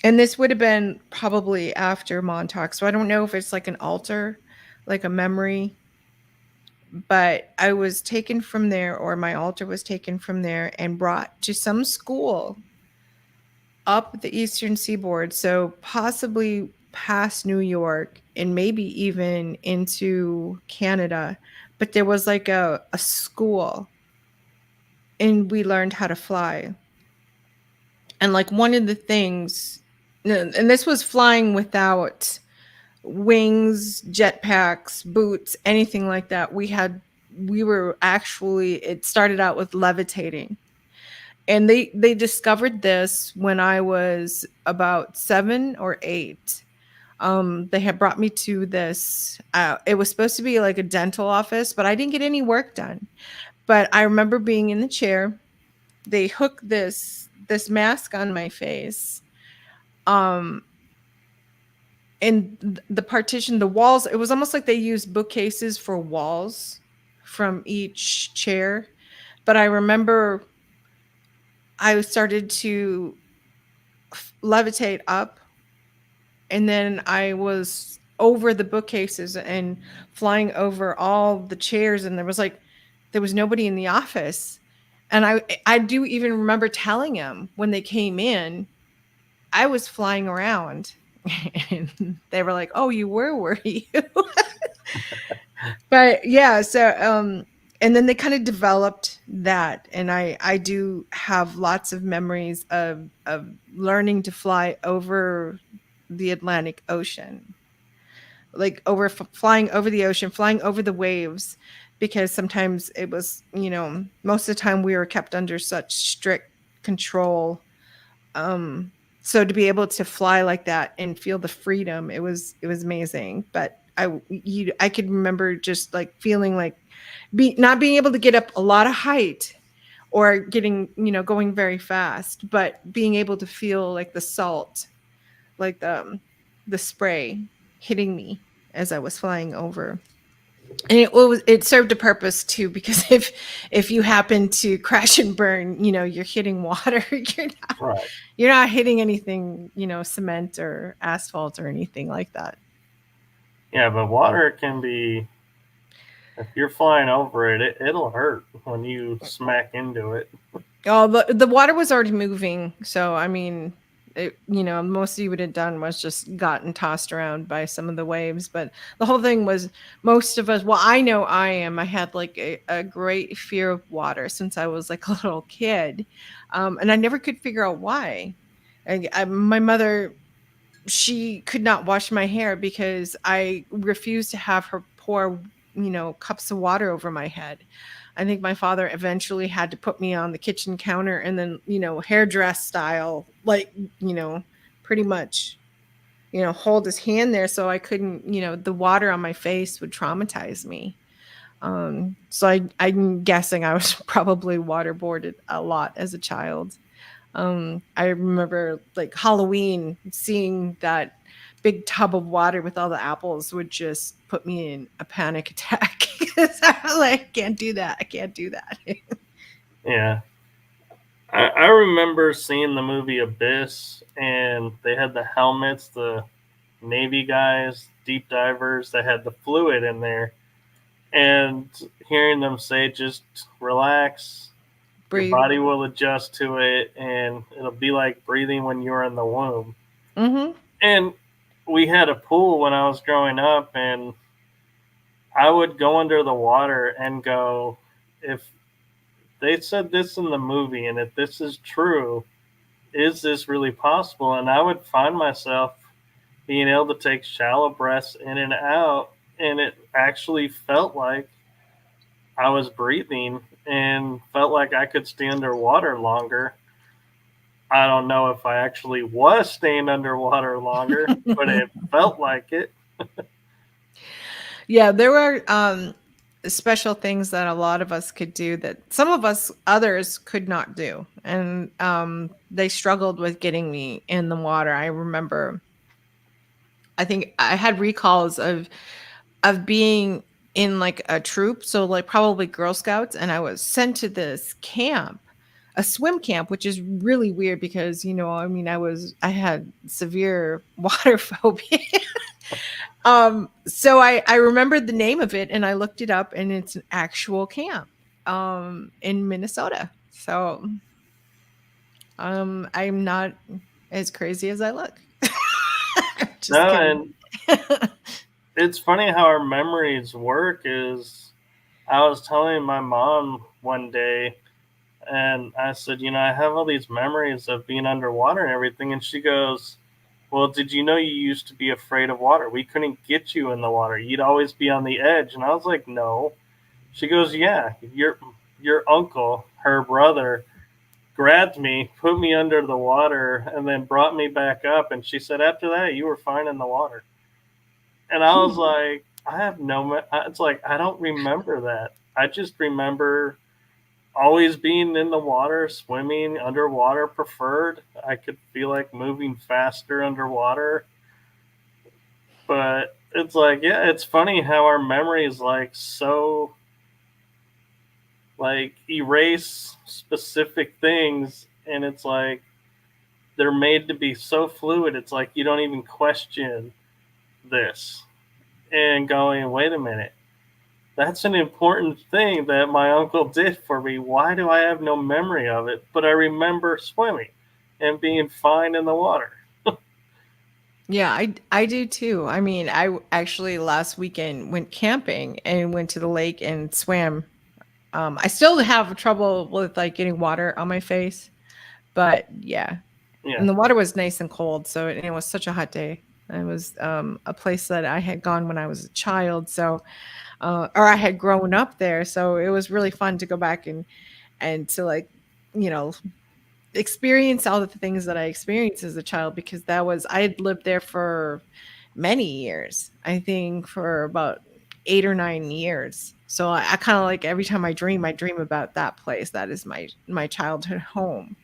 and this would have been probably after Montauk, so I don't know if it's like an altar, like a memory, but I was taken from there, or my altar was taken from there and brought to some school up the eastern seaboard, so possibly past New York and maybe even into Canada. But there was like a school, and we learned how to fly. And like one of the things, and this was flying without wings, jetpacks, boots, anything like that. It started out with levitating. And they discovered this when I was about 7 or 8. They had brought me to this. It was supposed to be like a dental office, but I didn't get any work done. But I remember being in the chair. They hooked this mask on my face. And the partition, the walls, it was almost like they used bookcases for walls from each chair. But I remember I started to levitate up, and then I was over the bookcases and flying over all the chairs, and there was nobody in the office. And I do even remember telling him when they came in, I was flying around. And they were like, "Oh, you were you?" But yeah, so and then they kind of developed that, and I do have lots of memories of learning to fly over the Atlantic Ocean, like flying over the ocean, flying over the waves, because sometimes it was, most of the time we were kept under such strict control. um so to be able to fly like that and feel the freedom, it was amazing. But I could remember just like feeling like not being able to get up a lot of height, or getting, going very fast, but being able to feel like the salt, like the spray hitting me as I was flying over. And it served a purpose too, because if you happen to crash and burn, you're hitting water. Right. You're not hitting anything, cement or asphalt or anything like that. Yeah, but water can be, if you're flying over it, it'll hurt when you smack into it. Oh, the water was already moving, so I mean, most you would have done was just gotten tossed around by some of the waves. But the whole thing was, most of us. Well, I know I had like a great fear of water since I was like a little kid, and I never could figure out why. My mother, she could not wash my hair because I refused to have her pour, cups of water over my head. I think my father eventually had to put me on the kitchen counter and then, hairdress style, like, pretty much, hold his hand there so I couldn't, the water on my face would traumatize me. So I'm guessing I was probably waterboarded a lot as a child. I remember like Halloween, seeing that big tub of water with all the apples would just put me in a panic attack. Because I was like, can't do that. I can't do that. Yeah. I remember seeing the movie Abyss, and they had the helmets, the Navy guys, deep divers, that had the fluid in there. And hearing them say, just relax, your Breathe. body will adjust to it, and it'll be like breathing when you were in the womb. Mm-hmm. And we had a pool when I was growing up, and I would go under the water and go, if they said this in the movie, and if this is true, is this really possible? And I would find myself being able to take shallow breaths in and out, and it actually felt like I was breathing and felt like I could stay underwater longer. I don't know if I actually was staying underwater longer, but it felt like it. Yeah, there were special things that a lot of us could do that some of us others could not do, and they struggled with getting me in the water. I remember, I think I had recalls of being in like a troop, so like probably Girl Scouts, and I was sent to this camp, a swim camp, which is really weird because, I mean, I had severe water phobia. So I remembered the name of it and I looked it up, and it's an actual camp in Minnesota. So I'm not as crazy as I look. Just No, kidding. and it's funny how our memories work. Is I was telling my mom one day, and I said, I have all these memories of being underwater and everything. And she goes, well, did you know you used to be afraid of water? We couldn't get you in the water. You'd always be on the edge. And I was like, no. She goes, yeah, your uncle, her brother, grabbed me, put me under the water, and then brought me back up. And she said, after that, you were fine in the water. And I was like, I have no, it's like, I don't remember that. I just remember always being in the water, swimming underwater preferred. I could feel like moving faster underwater. But it's like, yeah, it's funny how our memories like so like erase specific things, and it's like they're made to be so fluid. It's like you don't even question this and going, wait a minute, that's an important thing that my uncle did for me. Why do I have no memory of it? But I remember swimming and being fine in the water. Yeah, I do too. I mean, actually last weekend went camping and went to the lake and swam. I still have trouble with like getting water on my face, but yeah. Yeah. And the water was nice and cold, so and it was such a hot day. It was a place that I had gone when I was a child, so or I had grown up there, so it was really fun to go back and to like, you know, experience all of the things that I experienced as a child because that was I had lived there for many years. I think for about 8 or 9 years. So I kind of like every time I dream about that place. That is my childhood home.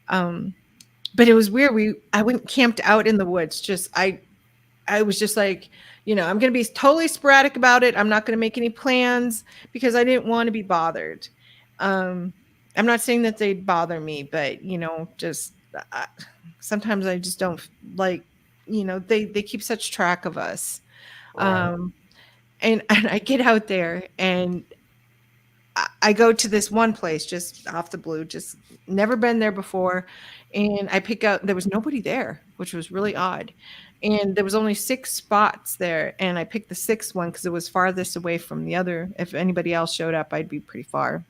Um, but it was weird. I went camped out in the woods. I was just like, I'm going to be totally sporadic about it. I'm not going to make any plans because I didn't want to be bothered. Um, I'm not saying that they'd bother me, but just sometimes I just don't like, they keep such track of us. Right. Um, and I get out there and I go to this one place just off the blue, just never been there before. And I pick out, there was nobody there, which was really odd. And there was only 6 spots there. And I picked the sixth one because it was farthest away from the other. If anybody else showed up, I'd be pretty far.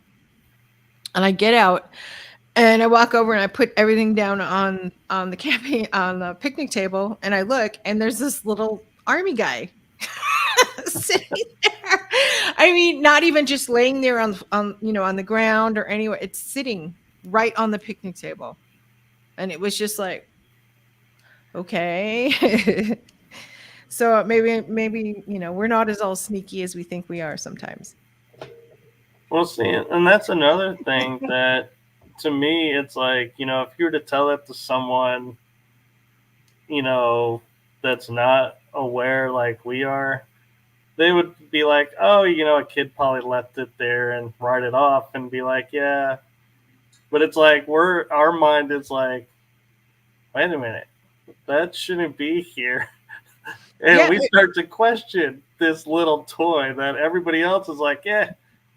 And I get out and I walk over and I put everything down on the camping on the picnic table. And I look and there's this little army guy sitting there. I mean, not even just laying there on the ground or anywhere. It's sitting right on the picnic table. And it was just like, okay. So maybe, we're not as all sneaky as we think we are sometimes. Well, see, and that's another thing that to me, it's like, if you were to tell it to someone, you know, that's not aware like we are, they would be like, oh, a kid probably left it there and write it off and be like, yeah. But it's like, our mind is like, wait a minute, that shouldn't be here. And Yeah, we start to question this little toy that everybody else is like, yeah,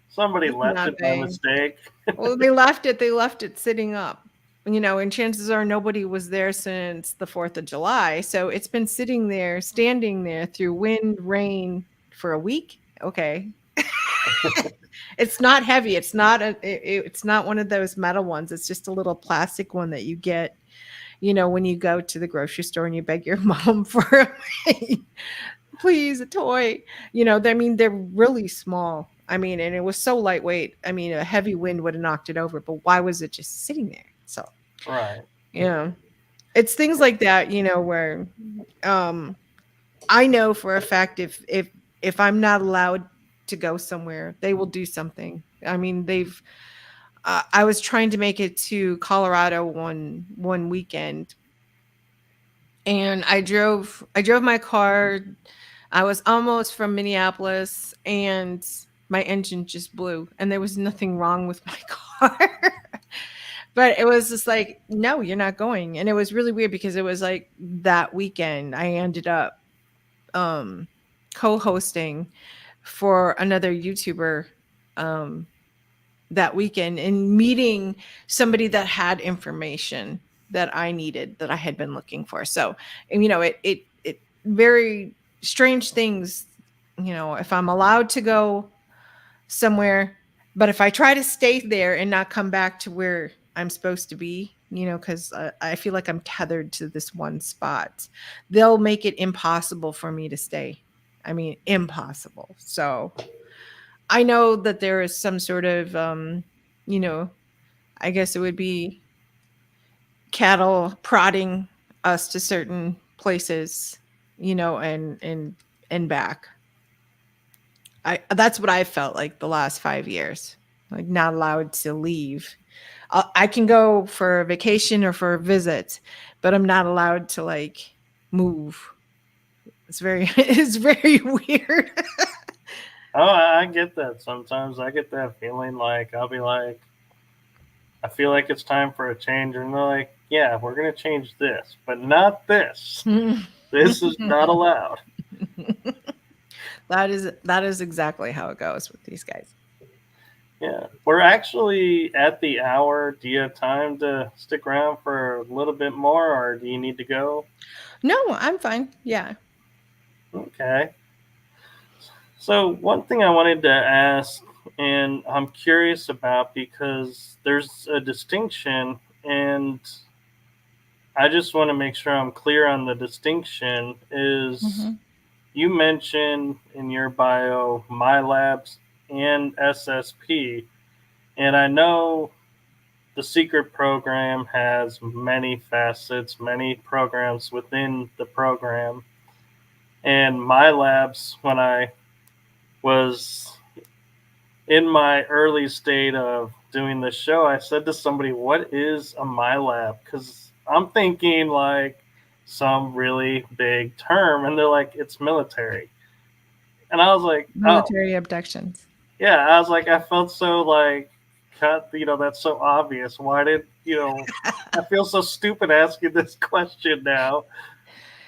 somebody it's left not it by bad. mistake. Well, they left it sitting up. And chances are nobody was there since the 4th of July. So it's been sitting there, standing there through wind, rain for a week. Okay. It's not heavy. It's not one of those metal ones. It's just a little plastic one that you get, when you go to the grocery store and you beg your mom for please a toy. I mean, they're really small. I mean, and it was so lightweight. I mean, a heavy wind would have knocked it over, but why was it just sitting there? So, Right. yeah. It's things like that, where um I know for a fact if I'm not allowed to go somewhere, they will do something. I mean, I was trying to make it to Colorado one weekend and I drove my car. I was almost from Minneapolis and my engine just blew and there was nothing wrong with my car. But it was just like, no, you're not going. And it was really weird because it was like that weekend I ended up um co-hosting for another YouTuber um that weekend and meeting somebody that had information that I needed that I had been looking for. So, and it very strange things, if I'm allowed to go somewhere, but if I try to stay there and not come back to where I'm supposed to be, because I feel like I'm tethered to this one spot, they'll make it impossible for me to stay. I mean, impossible. So I know that there is some sort of, you know, I guess it would be cattle prodding us to certain places, and back. That's what I felt like the last 5 years, like not allowed to leave. I can go for a vacation or for a visit, but I'm not allowed to like move. It's very it's very weird. Oh, I get that sometimes. I get that feeling like I'll be like, I feel like it's time for a change. And they're like, yeah, we're going to change this, but not this. This is not allowed. That is exactly how it goes with these guys. Yeah. We're actually at the hour. Do you have time to stick around for a little bit more or do you need to go? No, I'm fine. Yeah. Okay. So, one thing I wanted to ask, and I'm curious about because there's a distinction, and I just want to make sure I'm clear on the distinction. Is Hmm. you mentioned in your bio MILABS and SSP, and I know the secret program has many facets, many programs within the program. And MILABS, when I was in my early state of doing the show, I said to somebody, "What is a MILAB?" Because I'm thinking like some really big term, and they're like, "It's military." And I was like, "Oh, Military abductions. yeah." I was like, I felt so like, cut. That's so obvious. Why did I feel so stupid asking this question now,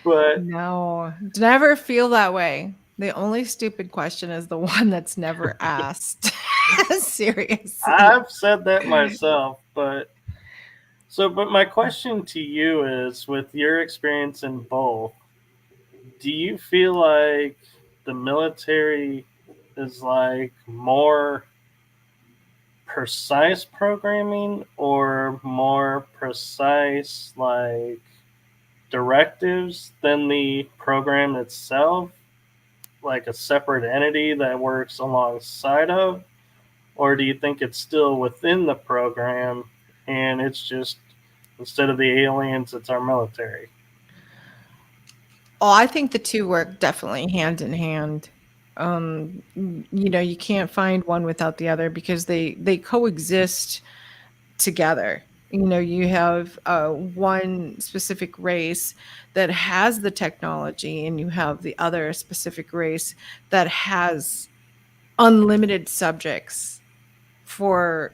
but No, never feel that way. The only stupid question is the one that's never asked. Seriously. I've said that myself. But my question to you is, with your experience in both, do you feel like the military is like more precise programming or more precise like directives than the program itself, like a separate entity that works alongside of? Or do you think it's still within the program and it's just instead of the aliens, it's our military? Oh, I think the two work definitely hand in hand. You can't find one without the other because they coexist together. You have one specific race that has the technology, and you have the other specific race that has unlimited subjects for,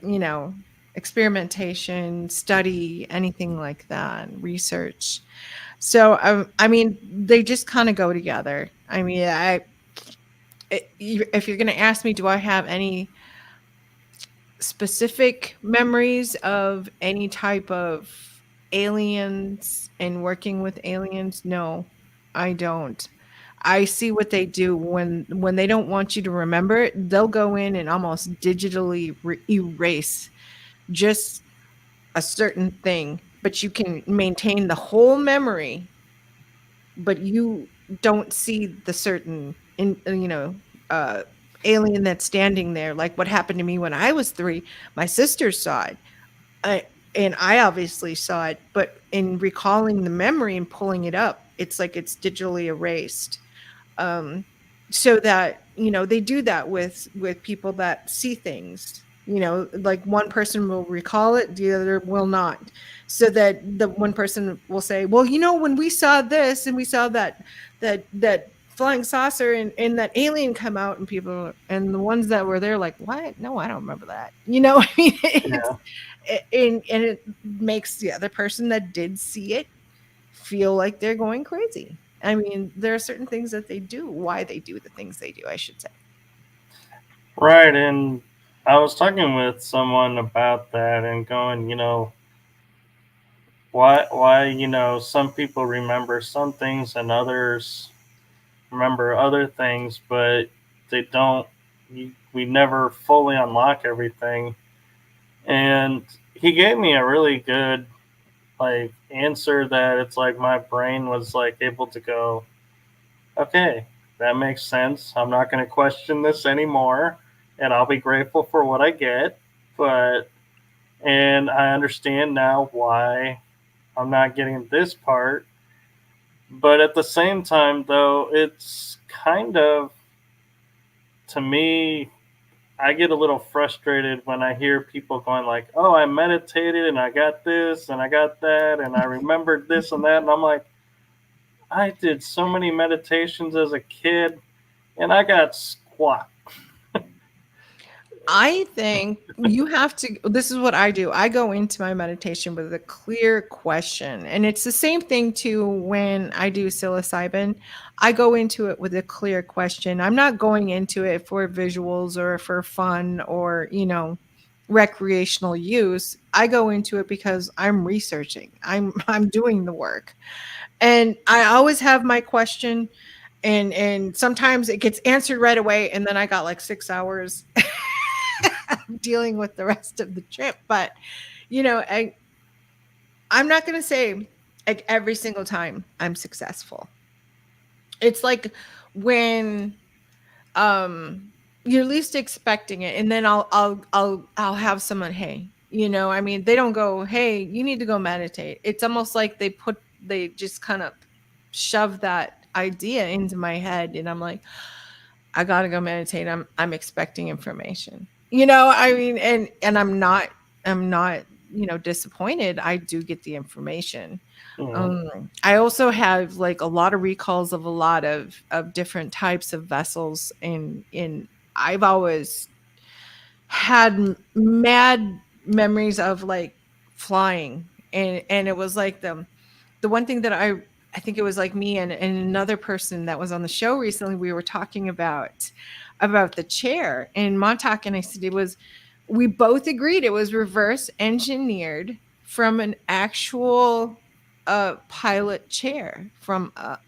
experimentation, study, anything like that, research. So, I mean, they just kind of go together. I mean, if you're going to ask me, do I have any specific memories of any type of aliens and working with aliens? No, I don't. I see what they do when they don't want you to remember it, they'll go in and almost digitally erase just a certain thing, but you can maintain the whole memory, but you don't see the certain uh alien that's standing there. Like what happened to me when I was 3, my sister saw it. I and I obviously saw it, but in recalling the memory and pulling it up, it's like it's digitally erased. um so that they do that with people that see things. Like one person will recall it, the other will not, so that the one person will say, well, when we saw this and we saw that flying saucer and that alien come out, and people, and the ones that were there, like, what? No, I don't remember that. I mean, Yeah. and it makes the other person that did see it feel like they're going crazy. I mean, there are certain things that they do, why they do the things they do, I should say. Right. And I was talking with someone about that and going, why, some people remember some things and others remember other things, but they don't, we never fully unlock everything. And he gave me a really good like answer that it's like my brain was like able to go, okay, that makes sense. I'm not going to question this anymore, and I'll be grateful for what I get. But and I understand now why I'm not getting this part. But at the same time, though, it's kind of, to me, I get a little frustrated when I hear people going like, "Oh, I meditated and I got this and I got that and I remembered this and that," and I'm like, I did so many meditations as a kid and I got squat. I think you have to. This is what I do. I go into my meditation with a clear question. And it's the same thing too when I do psilocybin. I go into it with a clear question. I'm not going into it for visuals or for fun or, recreational use. I go into it because I'm researching. I'm doing the work. And I always have my question, and sometimes it gets answered right away, and then I got like 6 hours dealing with the rest of the trip. But I'm not going to say like every single time I'm successful. It's like when you're least expecting it, and then I'll have someone, hey, I mean, they don't go, hey, you need to go meditate. It's almost like they just kind of shove that idea into my head, and I'm like, I gotta go meditate. I'm expecting information. I mean, and I'm not disappointed. I do get the information. Mhm. I also have like a lot of recalls of a lot of different types of vessels, and I've always had mad memories of like flying, and it was like the one thing that I think it was like me and another person that was on the show recently, we were talking about the chair in Montauk, and I said we both agreed it was reverse engineered from an actual pilot chair from a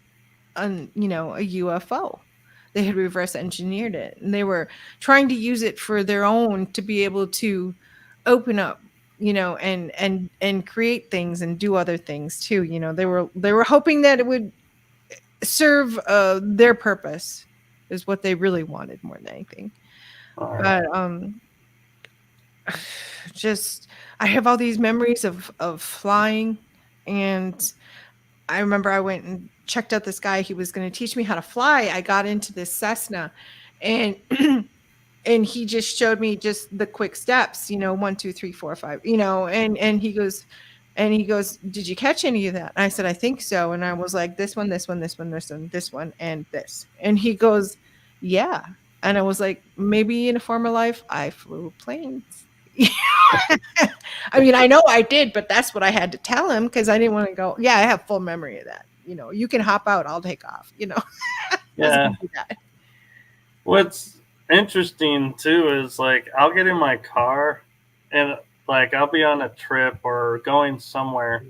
UFO. They had reverse engineered it, and they were trying to use it for their own, to be able to open up, and create things and do other things too. They were hoping that it would serve their purpose, is what they really wanted more than anything. All right. But just, I have all these memories of flying, and I remember I went and checked out this guy. He was going to teach me how to fly. I got into this Cessna, and and he just showed me just the quick steps, 1, 2, 3, 4, 5, and he goes, did you catch any of that? And I said, I think so. And I was like, this one, this one, this one, this one, this one, and this. And he goes, yeah. And I was like, maybe in a former life I flew planes. I mean, I know I did, but that's what I had to tell him, because I didn't want to go, yeah, I have full memory of that. You can hop out, I'll take off. Wasn't Yeah. gonna do that. What's interesting too is like I'll get in my car and like I'll be on a trip or going somewhere,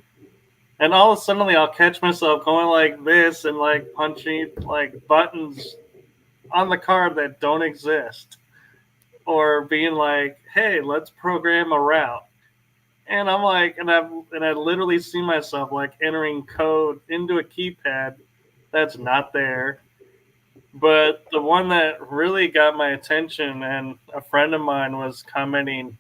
and all of a sudden I'll catch myself going like this and like punching like buttons on the car that don't exist, or being like, hey, let's program a route. And I'm like, and I literally see myself like entering code into a keypad that's not there. But the one that really got my attention, and a friend of mine was commenting,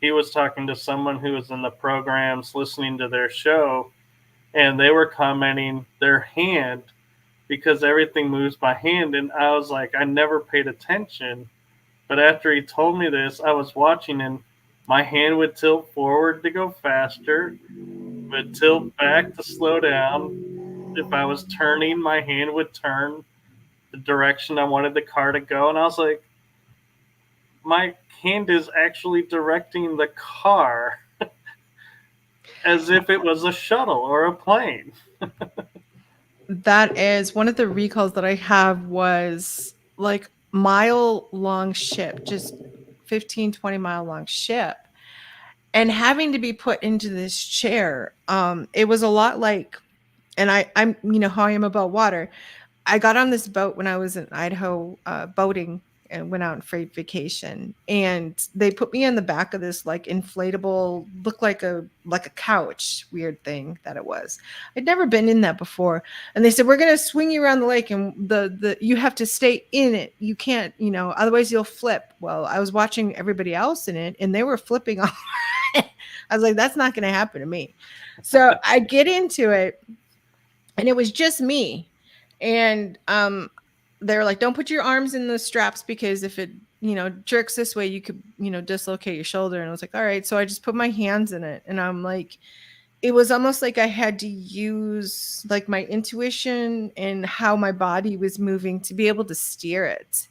he was talking to someone who was in the programs listening to their show, and they were commenting their hand, because everything moves by hand. And I was like, I never paid attention. But after he told me this, I was watching, and my hand would tilt forward to go faster, would tilt back to slow down. If I was turning, my hand would turn the direction I wanted the car to go. And I was like, my hand is actually directing the car as if it was a shuttle or a plane. That is one of the recalls that I have, was like mile long ship, just 15-20 mile long ship, and having to be put into this chair. It was a lot like, and I'm, how I am about water. I got on this boat when I was in Idaho, boating, and went out on freight vacation. And they put me in the back of this like inflatable, looked like a couch, weird thing that it was. I'd never been in that before. And they said, we're gonna swing you around the lake, and the you have to stay in it. You can't, otherwise you'll flip. Well, I was watching everybody else in it, and they were flipping off. I was like, that's not gonna happen to me. So I get into it, and it was just me. And they're like, don't put your arms in the straps, because if it jerks this way, you could dislocate your shoulder. And I was like, all right. So I just put my hands in it, and I'm like, it was almost like I had to use like my intuition and how my body was moving to be able to steer it.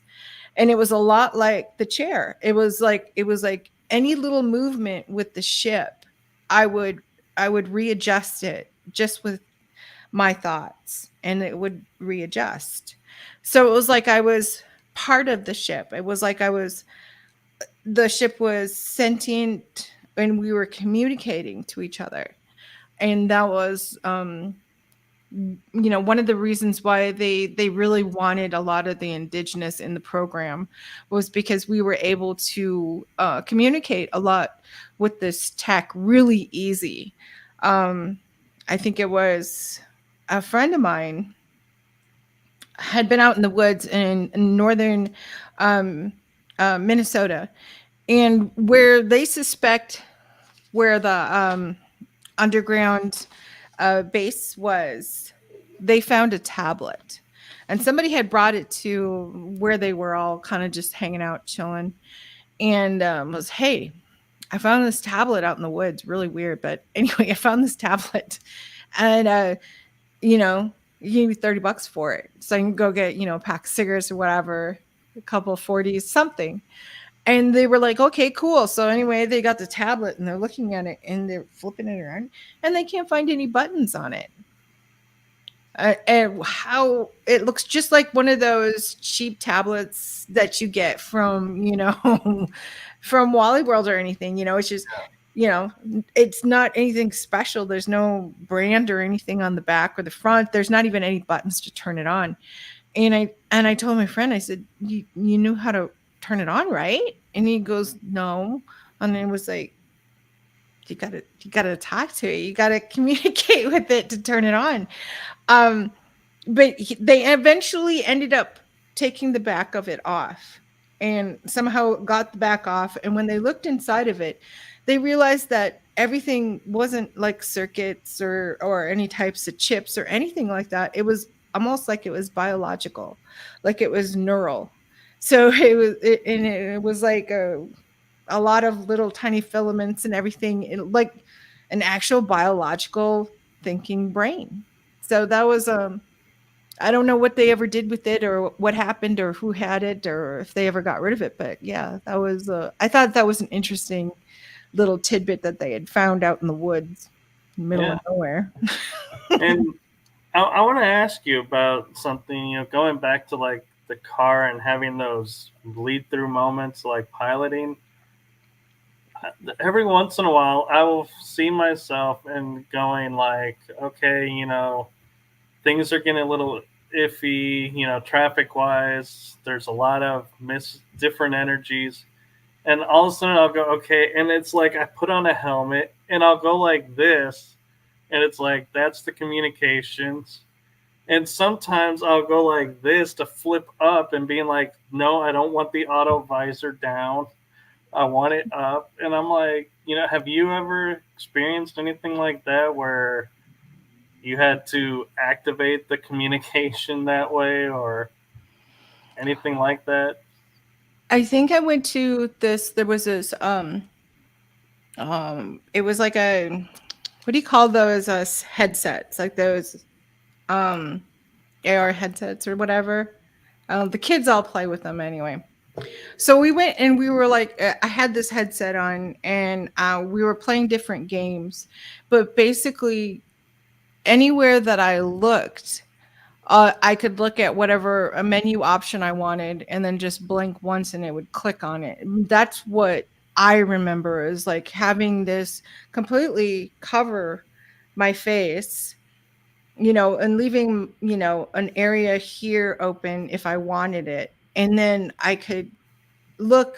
And it was a lot like the chair. It was like any little movement with the ship, I would readjust it just with my thoughts, and it would readjust. So it was like I was part of the ship. It was like I was the ship was sentient and we were communicating to each other. And that was one of the reasons why they really wanted a lot of the indigenous in the program, was because we were able to communicate a lot with this tech really easy. I think it was a friend of mine had been out in the woods in northern um, Minnesota, and where they suspect where the underground base was, they found a tablet, and somebody had brought it to where they were all kind of just hanging out, chilling, and was, hey, I found this tablet out in the woods, really weird, but anyway, I found this tablet, and you gave me $30 for it, so I can go get a pack of cigarettes or whatever, a couple of 40s, something. And they were like, okay, cool. So anyway, they got the tablet and they're looking at it and they're flipping it around and they can't find any buttons on it. And how it looks just like one of those cheap tablets that you get from, from Wally World or anything. It's just, it's not anything special. There's no brand or anything on the back or the front. There's not even any buttons to turn it on. And I told my friend, I said, you knew how to turn it on, right? And he goes, no. And it was like, you gotta talk to it. You gotta communicate with it to turn it on. But they eventually ended up taking the back of it off and somehow got the back off. And when they looked inside of it, they realized that everything wasn't like circuits or any types of chips or anything like that. It was almost like it was biological, like it was neural. So it was like a lot of little tiny filaments and everything, like an actual biological thinking brain. So that was I don't know what they ever did with it or what happened or who had it or if they ever got rid of it, but yeah, that was I thought that was an interesting little tidbit that they had found out in the woods, in the middle of nowhere. And I want to ask you about something, going back to like the car and having those bleed through moments like piloting. Every once in a while, I will see myself and going like, okay, things are getting a little iffy, traffic wise. There's a lot of different energies. And all of a sudden I'll go, okay. And it's like I put on a helmet and I'll go like this. And it's like, that's the communications. And sometimes I'll go like this to flip up and being like, no, I don't want the auto visor down. I want it up. And I'm like, have you ever experienced anything like that where you had to activate the communication that way or anything like that? I think I went to there was this it was like what do you call those headsets, like those AR headsets or whatever. The kids all play with them anyway. So we went and we were like, I had this headset on and we were playing different games, but basically anywhere that I looked, I could look at whatever a menu option I wanted and then just blink once and it would click on it. That's what I remember, is like having this completely cover my face, and leaving, an area here open if I wanted it. And then I could look,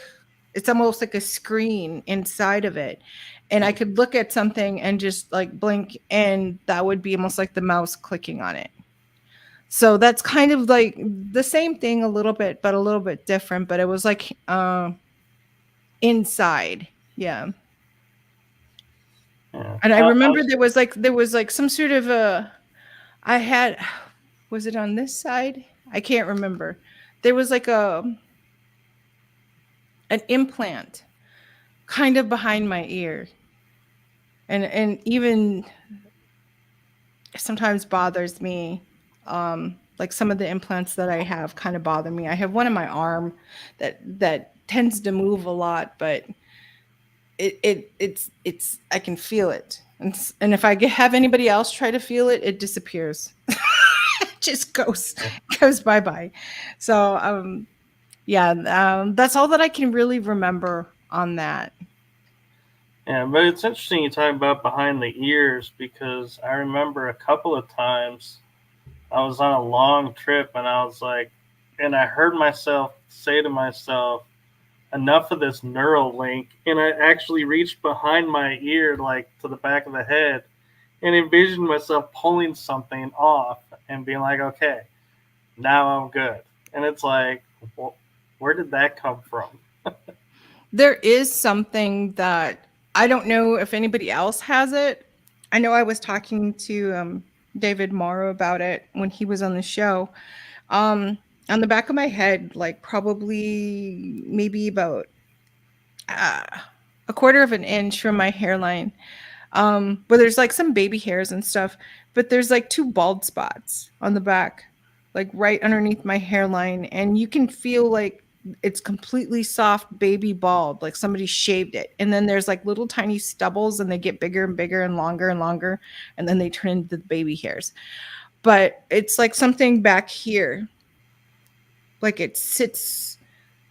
it's almost like a screen inside of it. And I could look at something and just like blink, and that would be almost like the mouse clicking on it. So that's kind of like the same thing a little bit, but a little bit different. But it was like inside. Yeah. And I remember there was like some sort of I had, was it on this side? I can't remember. There was like an implant kind of behind my ear. And even sometimes bothers me. Like some of the implants that I have kind of bother me. I have one in my arm that tends to move a lot, but it's I can feel it. And if I have anybody else try to feel it, it disappears. It just goes bye-bye. So that's all that I can really remember on that. Yeah, but it's interesting you talk about behind the ears, because I remember a couple of times I was on a long trip and I was like, and I heard myself say to myself, enough of this neural link. And I actually reached behind my ear, like to the back of the head, and envisioned myself pulling something off and being like, okay, now I'm good. And it's like, well, where did that come from? There is something that I don't know if anybody else has it. I know I was talking to David Morrow about it when he was on the show. Um, on the back of my head, like probably maybe about uh, a quarter of an inch from my hairline, where there's like some baby hairs and stuff, but there's like two bald spots on the back, like right underneath my hairline, and you can feel like it's completely soft baby bald, like somebody shaved it. And then there's like little tiny stubbles, and they get bigger and bigger and longer, and then they turn into the baby hairs. But it's like something back here, like it sits,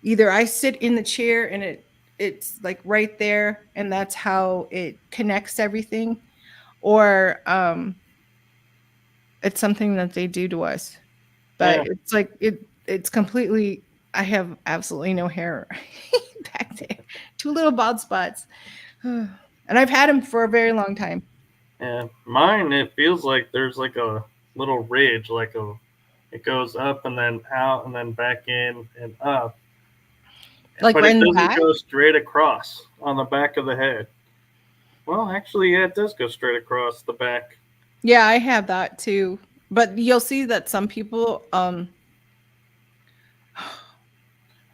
either I sit in the chair and it's like right there, and that's how it connects everything, or it's something that they do to us. But Yeah, it's like it's completely, I have absolutely no hair back there. Two little bald spots. And I've had them for a very long time. yeah. Mine, it feels like there's like a little ridge, it goes up and then out and then back in and up, Like but right it in the doesn't back. go straight across on the back of the head. Well, actually, yeah, it does go straight across the back. Yeah, I have that too. But you'll see that some people, a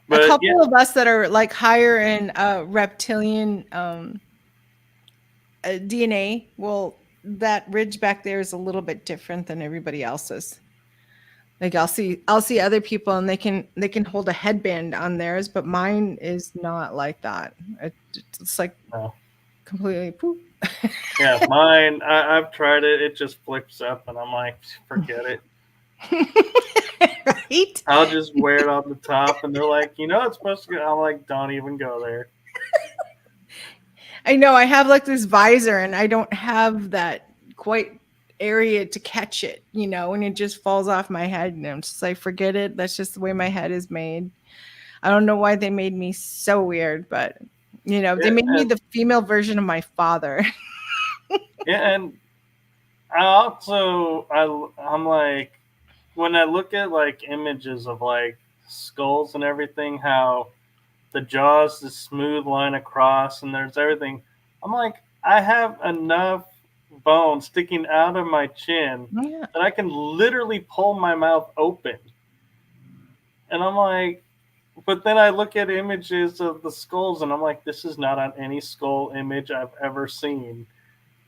But yeah, couple of us that are like higher in reptilian DNA, well, that ridge back there is a little bit different than everybody else's. Like I'll see other people and they can hold a headband on theirs, but mine is not like that. It's like no. completely poof. Yeah, mine, I've tried it. It just flips up, and I'm like, forget it. Right? I'll just wear it on the top, and they're like, it's supposed to go. I'm like, don't even go there. I know I have like this visor and I don't have that quite area to catch it, and it just falls off my head and I'm just like, forget it. That's just the way my head is made. I don't know why they made me so weird, but they Yeah, made me and the female version of my father. yeah, and I'm like, when I look at like images of like skulls and everything, how the jaws this smooth line across, and there's everything. I'm like, I have enough bone sticking out of my chin Yeah. that I can literally pull my mouth open. And I'm like, but then I look at images of the skulls and I'm like, this is not on any skull image I've ever seen.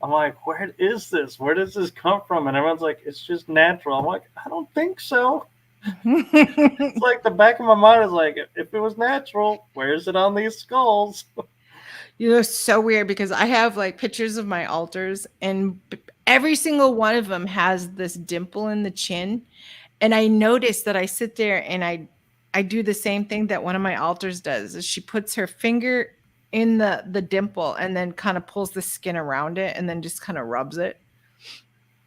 I'm like, where is this? Where does this come from? And everyone's like, it's just natural. I'm like, I don't think so. It's like the back of my mind is like, if it was natural, where is it on these skulls? So weird because I have like pictures of my altars and every single one of them has this dimple in the chin. And I noticed that I sit there and I do the same thing that one of my altars does. Is she puts her finger in the dimple and then kind of pulls the skin around it and then just kind of rubs it.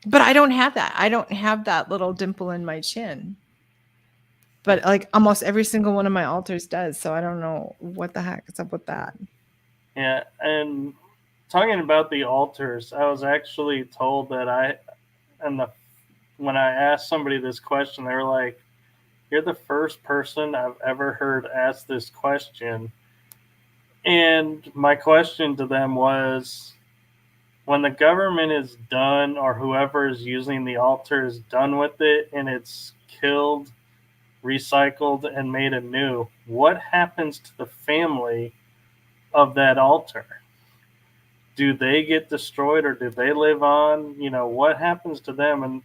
But I don't have that. I don't have that little dimple in my chin. But like almost every single one of my altars does. So I don't know what the heck is up with that. Yeah, and talking about the altars, I was actually told that and the when I asked somebody this question, they were like, "You're the first person I've ever heard ask this question." And my question to them was, when the government is done, or whoever is using the altar is done with it, and it's killed, recycled, and made anew, what happens to the family of that altar? Do they get destroyed or do they live on? What happens to them? And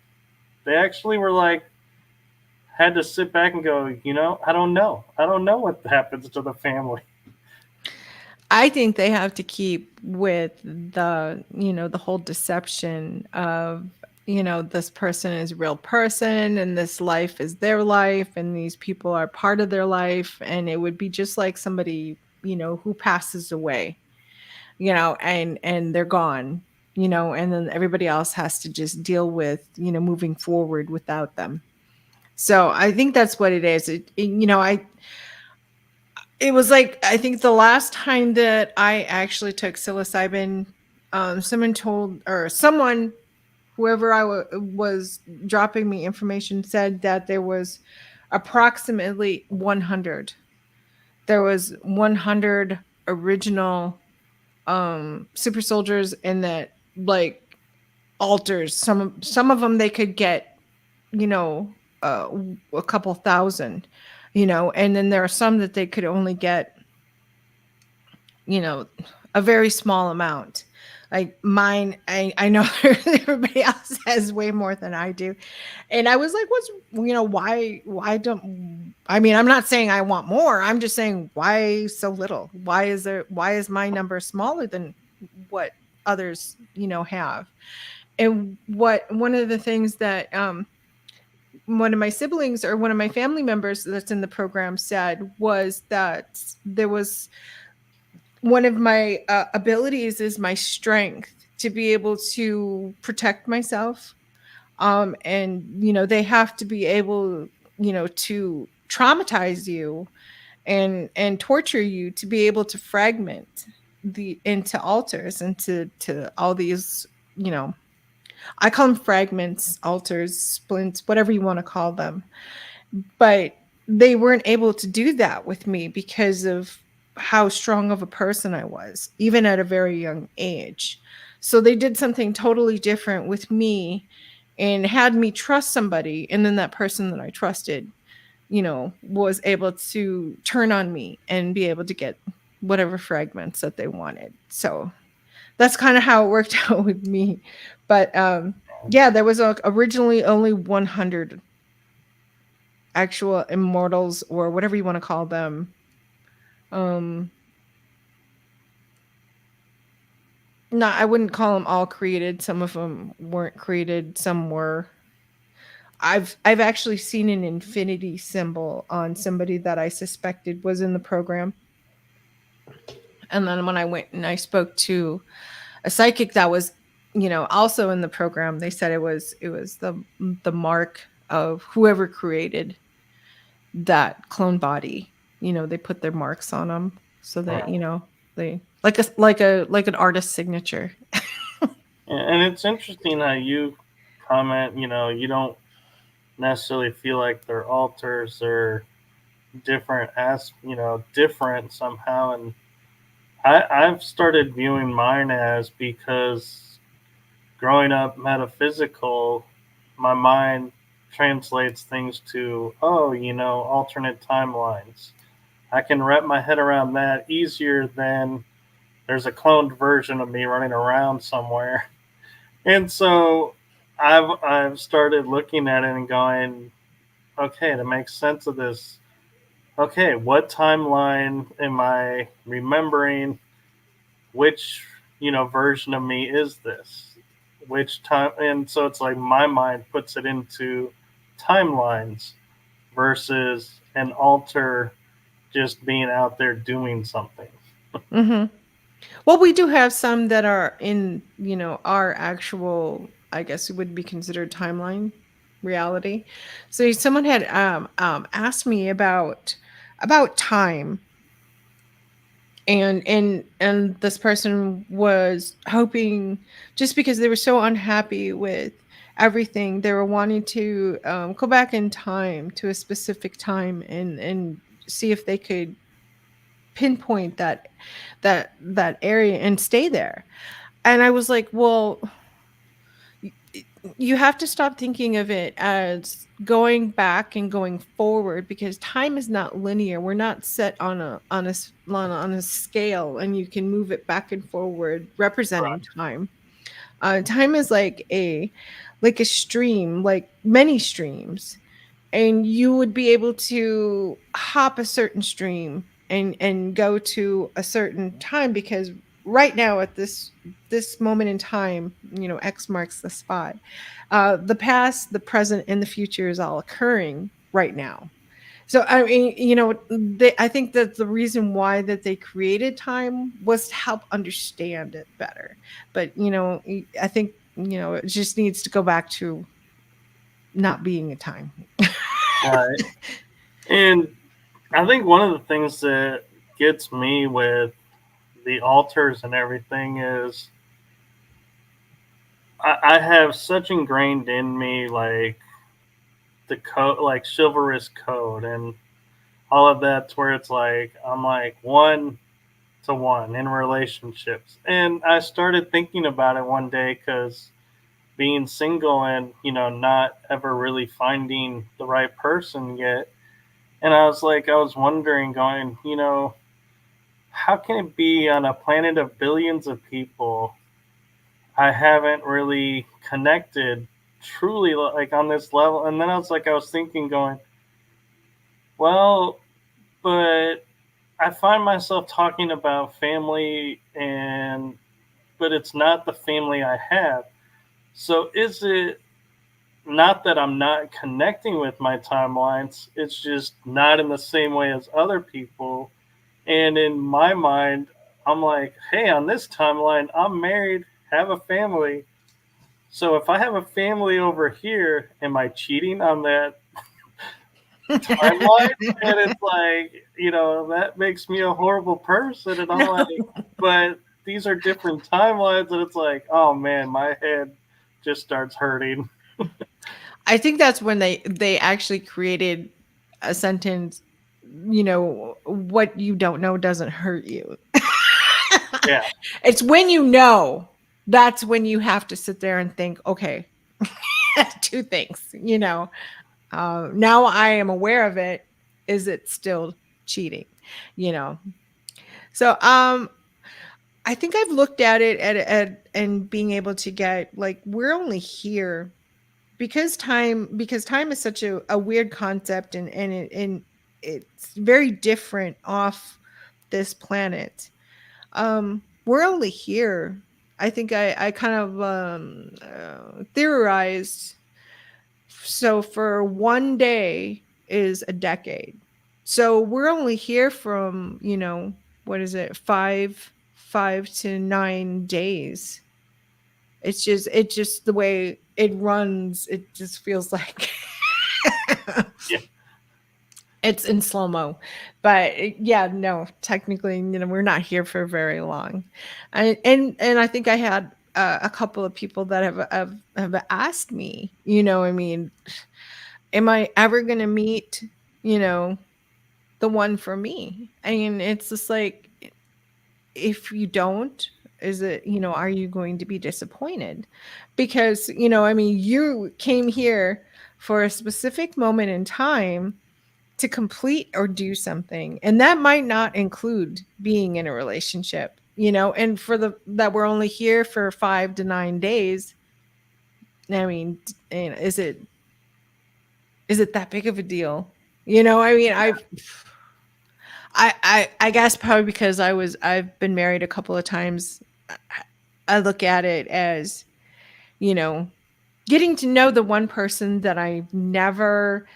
they actually were like, had to sit back and go, I don't know. I don't know what happens to the family. I think they have to keep with the whole deception of, this person is a real person and this life is their life and these people are part of their life. And it would be just like somebody who passes away, and they're gone, and then everybody else has to just deal with, moving forward without them. So I think that's what it is. It was like, I think the last time that I actually took psilocybin, someone, whoever was dropping me information, said that there was approximately 100. There was 100 original super soldiers, and that, like, altars. Some of them they could get, you know, uh, a couple thousand, and then there are some that they could only get, you know, a very small amount. Like mine, I know everybody else has way more than I do. And I was like, why don't, I mean, I'm not saying I want more. I'm just saying, why so little? Why is my number smaller than what others, have? And one of the things that, one of my siblings, or one of my family members that's in the program, said was that there was, one of my abilities is my strength to be able to protect myself. And they have to be able, to traumatize you and torture you to be able to fragment the into altars, into all these, I call them fragments, altars, splints, whatever you want to call them. But they weren't able to do that with me because of how strong of a person I was, even at a very young age. So they did something totally different with me and had me trust somebody. And then that person that I trusted, was able to turn on me and be able to get whatever fragments that they wanted. So that's kind of how it worked out with me. But yeah, there was originally only 100 actual immortals, or whatever you want to call them. Um, no, I wouldn't call them all created. Some of them weren't created. Some were. I've actually seen an infinity symbol on somebody that I suspected was in the program. And then when I went and I spoke to a psychic that was, also in the program, they said it was the mark of whoever created that clone body. They put their marks on them so that, they like an artist's signature. And it's interesting how you comment, you don't necessarily feel like their altars are different different somehow. And I've started viewing mine as, because growing up metaphysical, my mind translates things to, alternate timelines. I can wrap my head around that easier than there's a cloned version of me running around somewhere. And so I've started looking at it and going, okay, to make sense of this, okay, what timeline am I remembering? Which, version of me is this? Which time? And so it's like my mind puts it into timelines versus an alter just being out there doing something. Hmm. Well, we do have some that are in, our actual, I guess it would be considered timeline reality. So someone had asked me about time, and this person was hoping, just because they were so unhappy with everything, they were wanting to go back in time to a specific time, and see if they could pinpoint that area and stay there. And I was like, well, you have to stop thinking of it as going back and going forward, because time is not linear. We're not set on a scale and you can move it back and forward representing time. Time is like a stream, like many streams, and you would be able to hop a certain stream and go to a certain time, because right now at this moment in time, X marks the spot. The past, the present, and the future is all occurring right now. So I mean, I think that the reason why that they created time was to help understand it better. But I think it just needs to go back to not being a time. Right. And I think one of the things that gets me with the altars and everything is I have such ingrained in me like the code, like chivalrous code and all of that, where it's like I'm like 1-to-1 in relationships. And I started thinking about it one day because being single and not ever really finding the right person yet, and I was like, I was wondering, going, how can it be on a planet of billions of people I haven't really connected truly like on this level? And then I was thinking, going, well, but I find myself talking about family, and but it's not the family I have. So is it not that I'm not connecting with my timelines? It's just not in the same way as other people. And in my mind, I'm like, hey, on this timeline, I'm married, have a family. So if I have a family over here, am I cheating on that timeline? And it's like, that makes me a horrible person. And I'm No. like, but these are different timelines. And it's like, oh man, my head just starts hurting. I think that's when they actually created a sentence, what you don't know doesn't hurt you. Yeah. It's when that's when you have to sit there and think, okay, two things, now I am aware of it. Is it still cheating? You know. So I think I've looked at it and being able to get like we're only here because time is such a weird concept and it's very different off this planet. We're only here. I think I kind of theorized. So for one day is a decade. So we're only here from what is it, 5 to 9 days. It's just the way it runs. It just feels like Yeah. it's in slow mo. But yeah, no, technically, we're not here for very long. And I think I had a couple of people that have asked me, I mean, am I ever going to meet, you know, the one for me? I mean, it's just like, if you don't, is it, are you going to be disappointed? Because, I mean, you came here for a specific moment in time to complete or do something. And that might not include being in a relationship, and for that we're only here for 5 to 9 days. I mean, is it that big of a deal? I mean, I guess probably because I've been married a couple of times. I look at it as, you know, getting to know the one person that I've never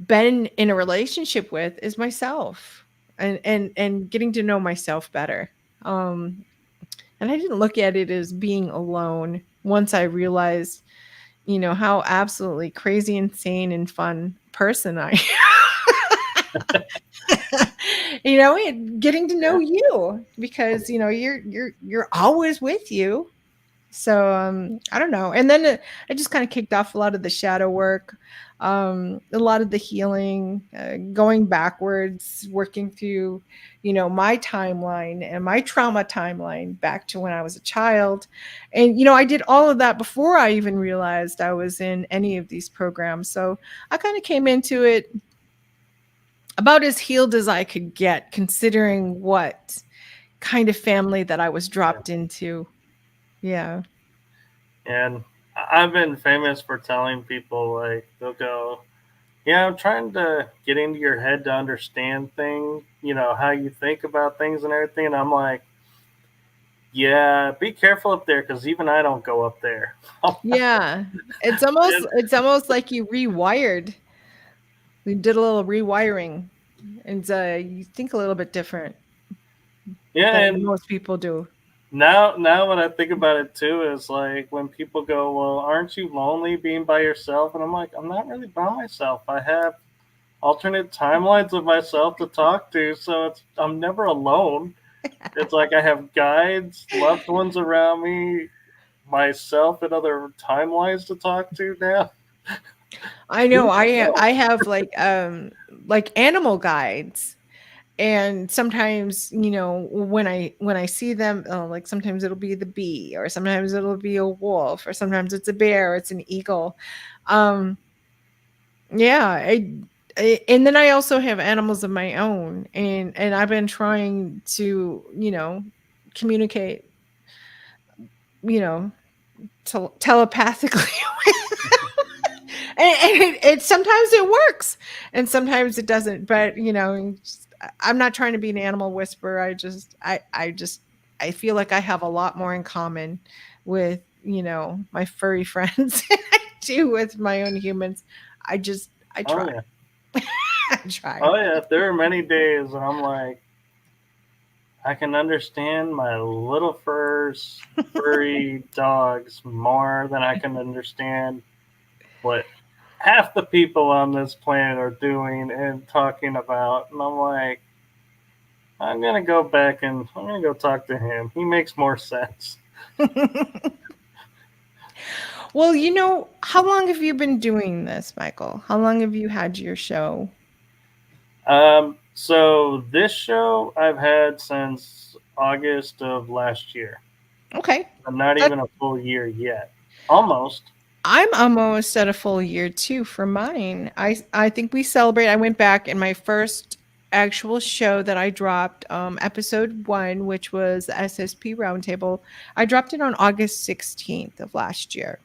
been in a relationship with is myself, and getting to know myself better. Um and I didn't look at it as being alone once I realized, how absolutely crazy, insane, and fun person I getting to know Yeah. you because you're always with you. So I don't know. And then I just kind of kicked off a lot of the shadow work, a lot of the healing, going backwards, working through, my timeline and my trauma timeline back to when I was a child. And I did all of that before I even realized I was in any of these programs. So I kind of came into it about as healed as I could get, considering what kind of family that I was Yeah. dropped into. Yeah. And I've been famous for telling people, like, they'll go, yeah, I'm trying to get into your head to understand things, how you think about things and everything. And I'm like, yeah, be careful up there because even I don't go up there. Yeah. It's And almost like you rewired. We did a little rewiring, and you think a little bit different Yeah, than and most people do. now when I think about it too, is like when people go, "Well, aren't you lonely being by yourself?" And I'm like, I'm not really by myself. I have alternate timelines of myself to talk to, so I'm never alone. It's like I have guides, loved ones around me, myself and other timelines to talk to now. I know. I have like animal guides, and sometimes when I see them, like sometimes it'll be the bee, or sometimes it'll be a wolf, or sometimes it's a bear, it's an eagle. Um, yeah, and then I also have animals of my own, and I've been trying to communicate, you know, telepathically. And sometimes it works and sometimes it doesn't, but I'm not trying to be an animal whisperer. I feel like I have a lot more in common with my furry friends than I do with my own humans. I Oh try. yeah, I try. oh yeah. There are many days when I'm like, I can understand my little furry dogs more than I can understand what half the people on this planet are doing and talking about. And I'm like, I'm gonna go back and I'm gonna go talk to him. He makes more sense. Well, how long have you been doing this, Michael? How long have you had your show? So this show I've had since August of last year. Okay. I'm not That even a full year yet. Almost. I'm almost at a full year too for mine. I think we celebrate. I went back in my first actual show that I dropped, episode 1, which was the SSP Roundtable. I dropped it on August 16th of last year.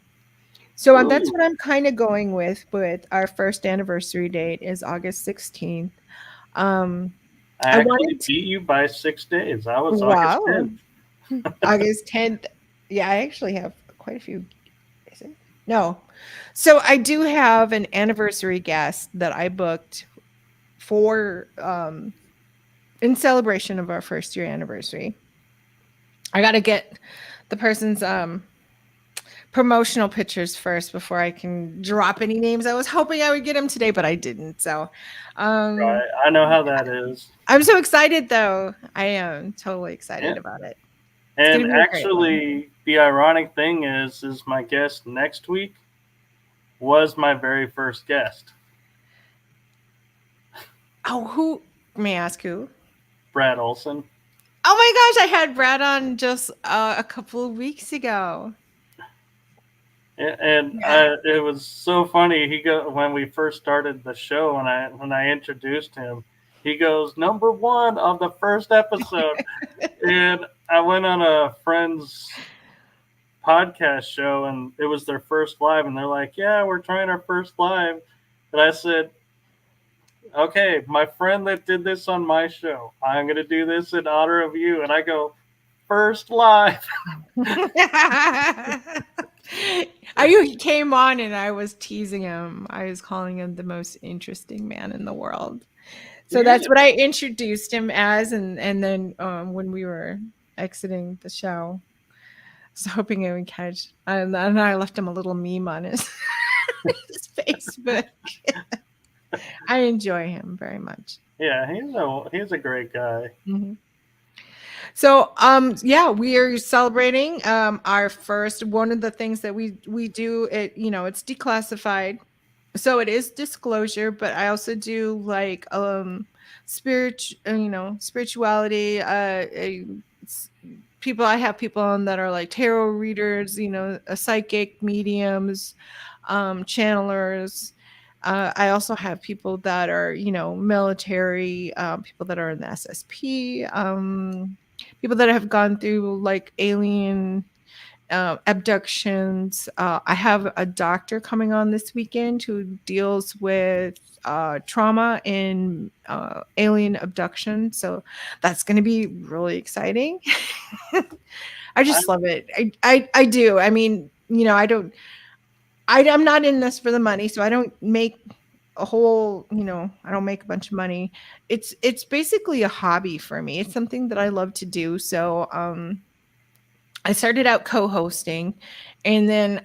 So that's Ooh, what I'm kind of going with our first anniversary date is August 16th. Um, I I actually wanted to, beat you by 6 days. I was August wow, 10th. August 10th. Yeah, I actually have quite a few. Is it? No. So I do have an anniversary guest that I booked for in celebration of our first year anniversary. I got to get the person's promotional pictures first before I can drop any names. I was hoping I would get them today, but I didn't. So um Right. I know how that is. I'm so excited though. I am totally excited Yeah. about it. It's going And to be a great one. actually, the ironic thing is my guest next week was my very first guest, Oh, who may I ask who? Brad Olson. Oh my gosh, I had Brad on just a couple of weeks ago. And Yeah. it was so funny. When we first started the show, and when I introduced him, he goes #1 of the first episode, and I went on a friend's podcast show, and it was their first live, and they're like, "Yeah, we're trying our first live," and I said, "Okay, my friend that did this on my show, I'm gonna do this in honor of you," and I go, "First live." I came on and I was teasing him. I was calling him the most interesting man in the world. So that's Yeah. what I introduced him as, and then when we were exiting the show, I was hoping I would catch, and then I left him a little meme on his, his Facebook. I enjoy him very much. Yeah, he's a great guy. Mhm. So, yeah, we are celebrating our first. One of the things that we do, it's declassified, so it is disclosure. But I also do like spirituality. S- People, I have people on that are like tarot readers, a psychic, mediums, channelers. I also have people that are, military, people that are in the SSP, people that have gone through like alien abductions. I have a doctor coming on this weekend who deals with trauma in alien abduction. So that's going to be really exciting. I I, just love it. I do. I mean, I'm not in this for the money, so I don't make. a whole, I don't make a bunch of money. It's basically a hobby for me. It's something that I love to do. So I started out co-hosting, and then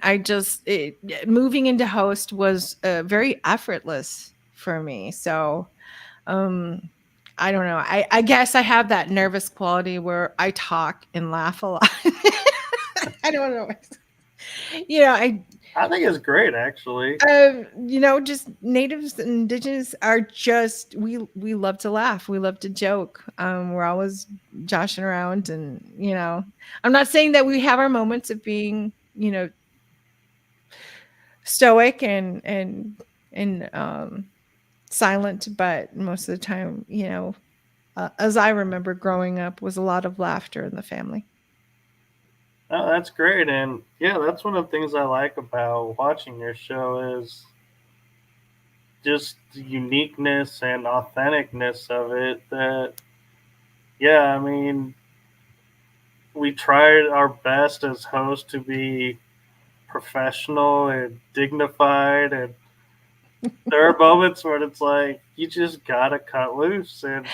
moving into host was very effortless for me. So um I don't know. I guess I have that nervous quality where I talk and laugh a lot. I don't know. I I think it's great, actually. just natives and indigenous are just we love to laugh. We love to joke. We're always joshing around, and I'm not saying that we have our moments of being, stoic and silent, but most of the time, as I remember growing up, was a lot of laughter in the family. Oh, that's great. And yeah, that's one of the things I like about watching your show is just the uniqueness and authenticness of it. That, yeah, I mean, we tried our best as hosts to be professional and dignified, and there are moments where it's like you just gotta cut loose, and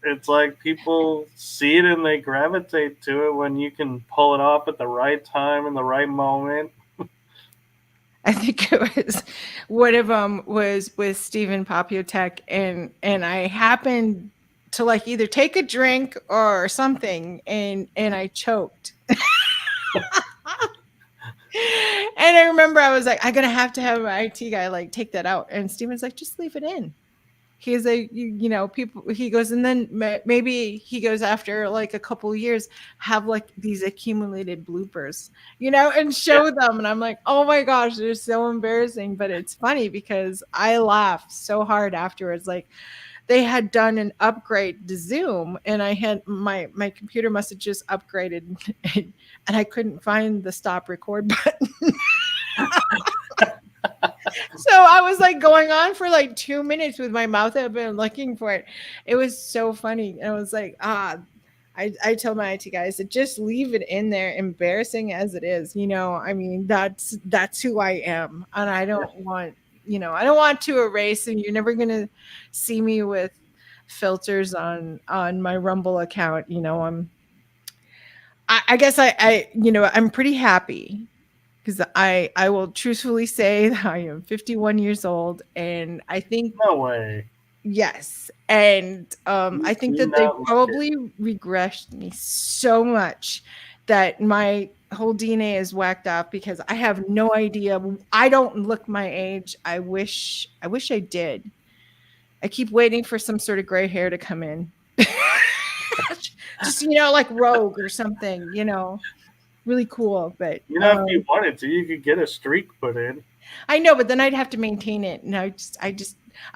it's like people see it and they gravitate to it when you can pull it off at the right time and the right moment. I think it was one of them was with Stephen Popiotek, and I happened to like either take a drink or something, and I choked. And I remember I was like, I'm gonna have to have my IT guy like take that out. And Steven's like, just leave it in. He's like, people. He goes, and then maybe he goes after like a couple of years, have like these accumulated bloopers, and Yeah, show them. And I'm like, oh my gosh, they're so embarrassing, but it's funny because I laughed so hard afterwards. Like they had done an upgrade to Zoom, and I had my computer must have just upgraded, and I couldn't find the stop record button. So I was like going on for like 2 minutes with my mouth open looking for it. It was so funny. And I was like, I told my IT guys to just leave it in there, embarrassing as it is. I mean, that's who I am. And I yeah. don't want, I don't want to erase, and you're never gonna see me with filters on my Rumble account. I guess I'm pretty happy because I will truthfully say that I am 51 years old, and I think No way. yes, and You I think do that they not look it. probably regressed me so much that my whole DNA is whacked off because I have no idea. I don't look my age. I wish I did. I keep waiting for some sort of gray hair to come in. Just like Rogue or something, really cool. But If you wanted to, you could get a streak put in. I know, but then I'd have to maintain it, and I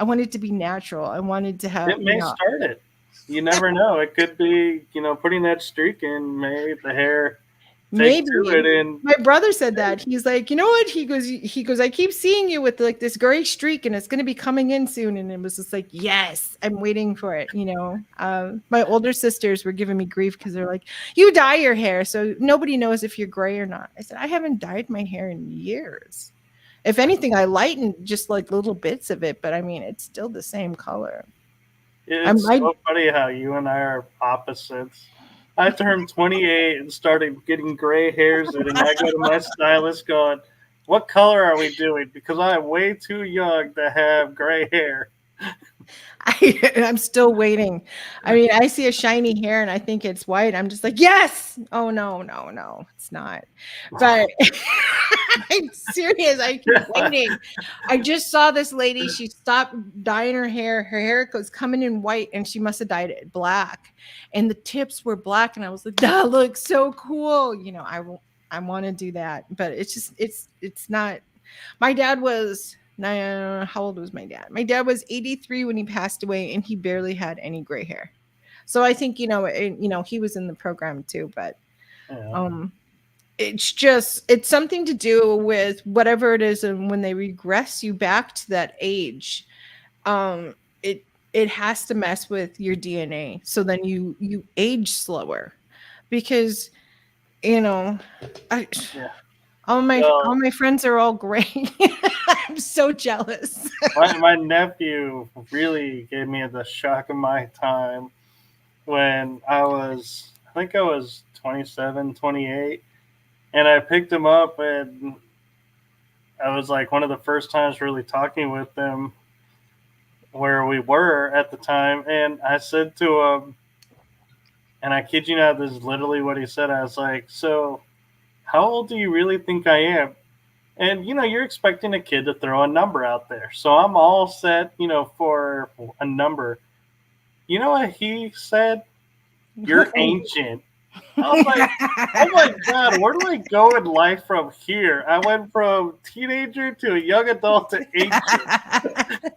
want it to be natural. I wanted to have, It may start it. You never know. It could be, putting that streak in made the hair take maybe. to it. And My brother said that. He's like, you know what? He goes, I keep seeing you with like this gray streak, and it's going to be coming in soon. And it was just like, yes, I'm waiting for it. My older sisters were giving me grief because they're like, you dye your hair, so nobody knows if you're gray or not. I said, I haven't dyed my hair in years. If anything, I lightened just like little bits of it, but I mean, it's still the same color. I it's might. so funny how you and I are opposites. I turned 28 and started getting gray hairs in, and I go to my stylist going, "What color are we doing?" Because I am way too young to have gray hair. I'm still waiting. I mean, I see a shiny hair and I think it's white. I'm just like, yes. Oh no, no, no, it's not. But I'm serious. I keep waiting. I just saw this lady. She stopped dyeing her hair. Her hair was coming in white, and she must have dyed it black. And the tips were black, and I was like, that looks so cool. I want to do that, but it's just it's not. My dad was how old was my dad? My dad was 83 when he passed away, and he barely had any gray hair. So I think he was in the program too, but Yeah. um, it's something to do with whatever it is, and when they regress you back to that age, um, it has to mess with your DNA. So then you age slower because you know I Yeah. all my Well, friends are all gray. I'm so jealous. My nephew really gave me the shock of my time when I think I was 27, 28, and I picked him up, and I was like one of the first times really talking with him where we were at the time, and I said to him, and I kid you not, this is literally what he said. I was like, "So, how old do you really think I am?" And you're expecting a kid to throw a number out there, so I'm all set, for a number. You know what he said? You're ancient. I was like, oh my God, where do I go in life from here? I went from teenager to a young adult to ancient.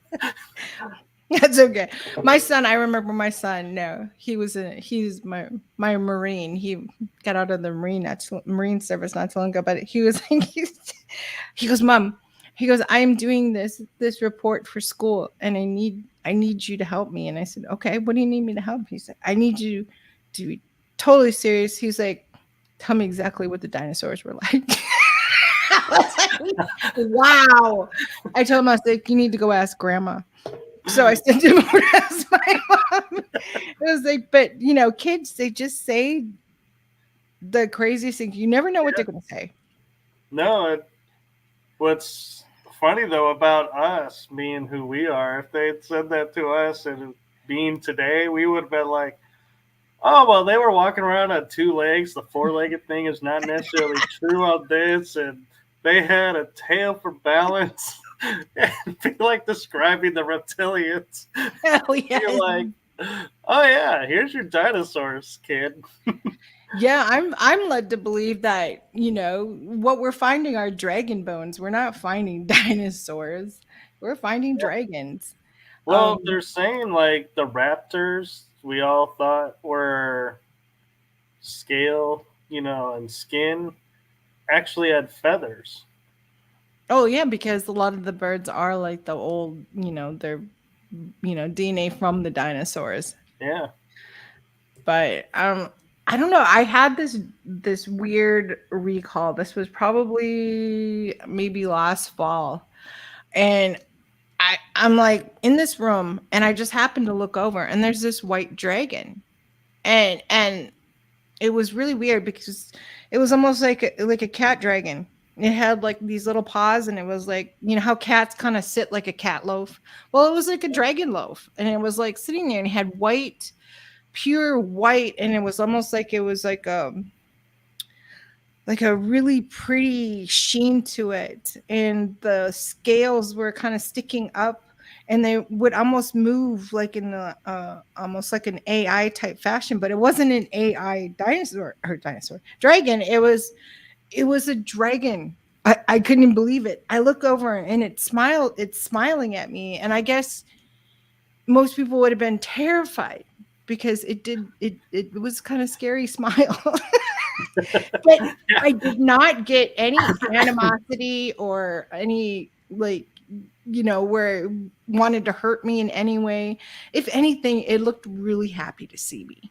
That's okay. My son, I remember my son. No, he's my Marine. He got out of the Marine service not so long ago, but he was like, he goes, Mom, he goes, I'm doing this report for school, and I need you to help me. And I said, okay, what do you need me to help? He said, I need you to be totally serious. He's like, tell me exactly what the dinosaurs were like. I was like, wow. I told him, I was like, you need to go ask Grandma. So I sent him over to ask my mom. It was like, but kids, they just say the craziest thing. You never know what they're going to say. No, what's funny though about us being who we are, if they had said that to us and being today, we would have been like, oh, well, they were walking around on two legs. The four-legged thing is not necessarily true on this, and they had a tail for balance. And be like describing the reptilians. Hell yeah. You're like, oh yeah, here's your dinosaurs, kid. Yeah, I'm led to believe that, what we're finding are dragon bones. We're not finding dinosaurs. We're finding dragons. Well, they're saying like the raptors we all thought were scale, and skin actually had feathers. Oh yeah, because a lot of the birds are like the old, they're DNA from the dinosaurs. Yeah. But I don't know. I had this weird recall. This was probably maybe last fall. And I'm like in this room, and I just happened to look over, and there's this white dragon. And it was really weird because it was almost like a cat dragon. It had like these little paws, and it was like, how cats kind of sit like a cat loaf. Well, it was like a dragon loaf, and it was like sitting there, and it had pure white, and it was almost like it was like a really pretty sheen to it, and the scales were kind of sticking up, and they would almost move like in the almost like an AI type fashion, but it wasn't an AI dragon. It was a dragon. I couldn't even believe it. I look over, and it's smiling at me, and I guess most people would have been terrified because it was kind of scary smile. But I did not get any animosity or any where it wanted to hurt me in any way. If anything, it looked really happy to see me.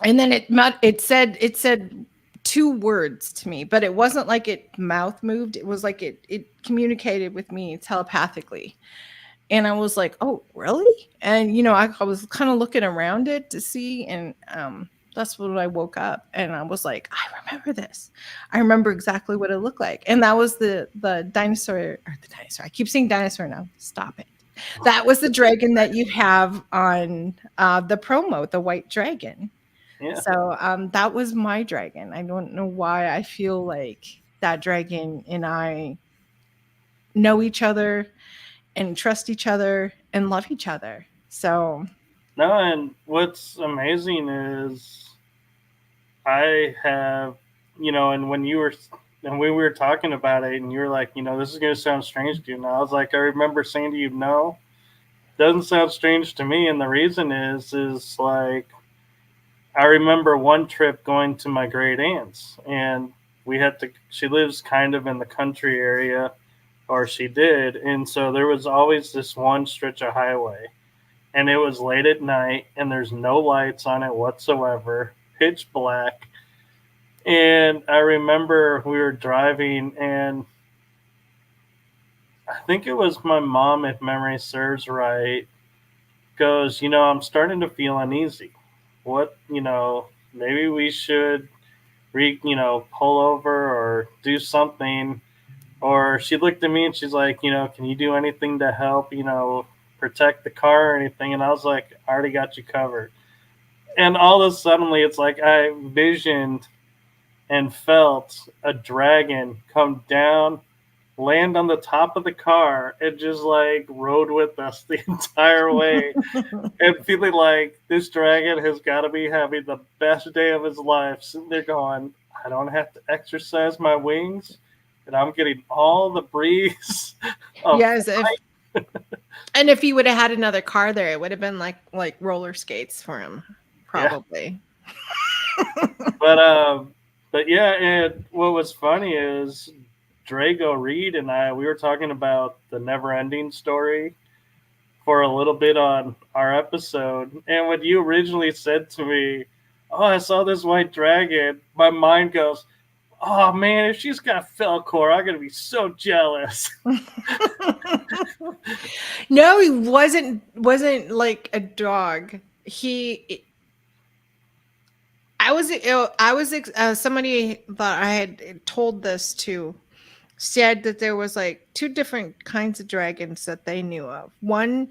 And then it said two words to me, but it wasn't like it mouth moved. It was like it communicated with me telepathically. And I was like, oh, really? And, I was kind of looking around it to see. And that's when I woke up, and I was like, I remember this. I remember exactly what it looked like. And that was the dinosaur. I keep saying dinosaur now. Stop it. That was the dragon that you have on the promo, the white dragon. Yeah. So that was my dragon. I don't know why I feel like that dragon and I know each other and trust each other and love each other. So no, and what's amazing is I have, and when we were talking about it, and you were like, this is going to sound strange to you. And I was like, I remember saying to you, no, doesn't sound strange to me. And the reason is like, I remember one trip going to my great aunt's, and she lives kind of in the country area, or she did. And so there was always this one stretch of highway, and it was late at night, and there's no lights on it whatsoever, pitch black. And I remember we were driving, and think it was my mom, if memory serves right, goes, I'm starting to feel uneasy. What, maybe we should pull over or do something. Or she looked at me and she's like, can you do anything to help, protect the car or anything? And I was like, I already got you covered. And all of a sudden, it's like I visioned and felt a dragon come down, land on the top of the car, and just like rode with us the entire way. And feeling like this dragon has got to be having the best day of his life, sitting there going, I don't have to exercise my wings, and I'm getting all the breeze of Yes, and if he would have had another car there, it would have been like roller skates for him, probably. Yeah. But yeah, and what was funny is Drago Reed and we were talking about the never ending story for a little bit on our episode. And when you originally said to me, oh, I saw this white dragon, my mind goes, oh man, if she's got Felcor, I'm gonna be so jealous. No, he wasn't like a dog. I was somebody that I had told this to said that there was like two different kinds of dragons that they knew of. One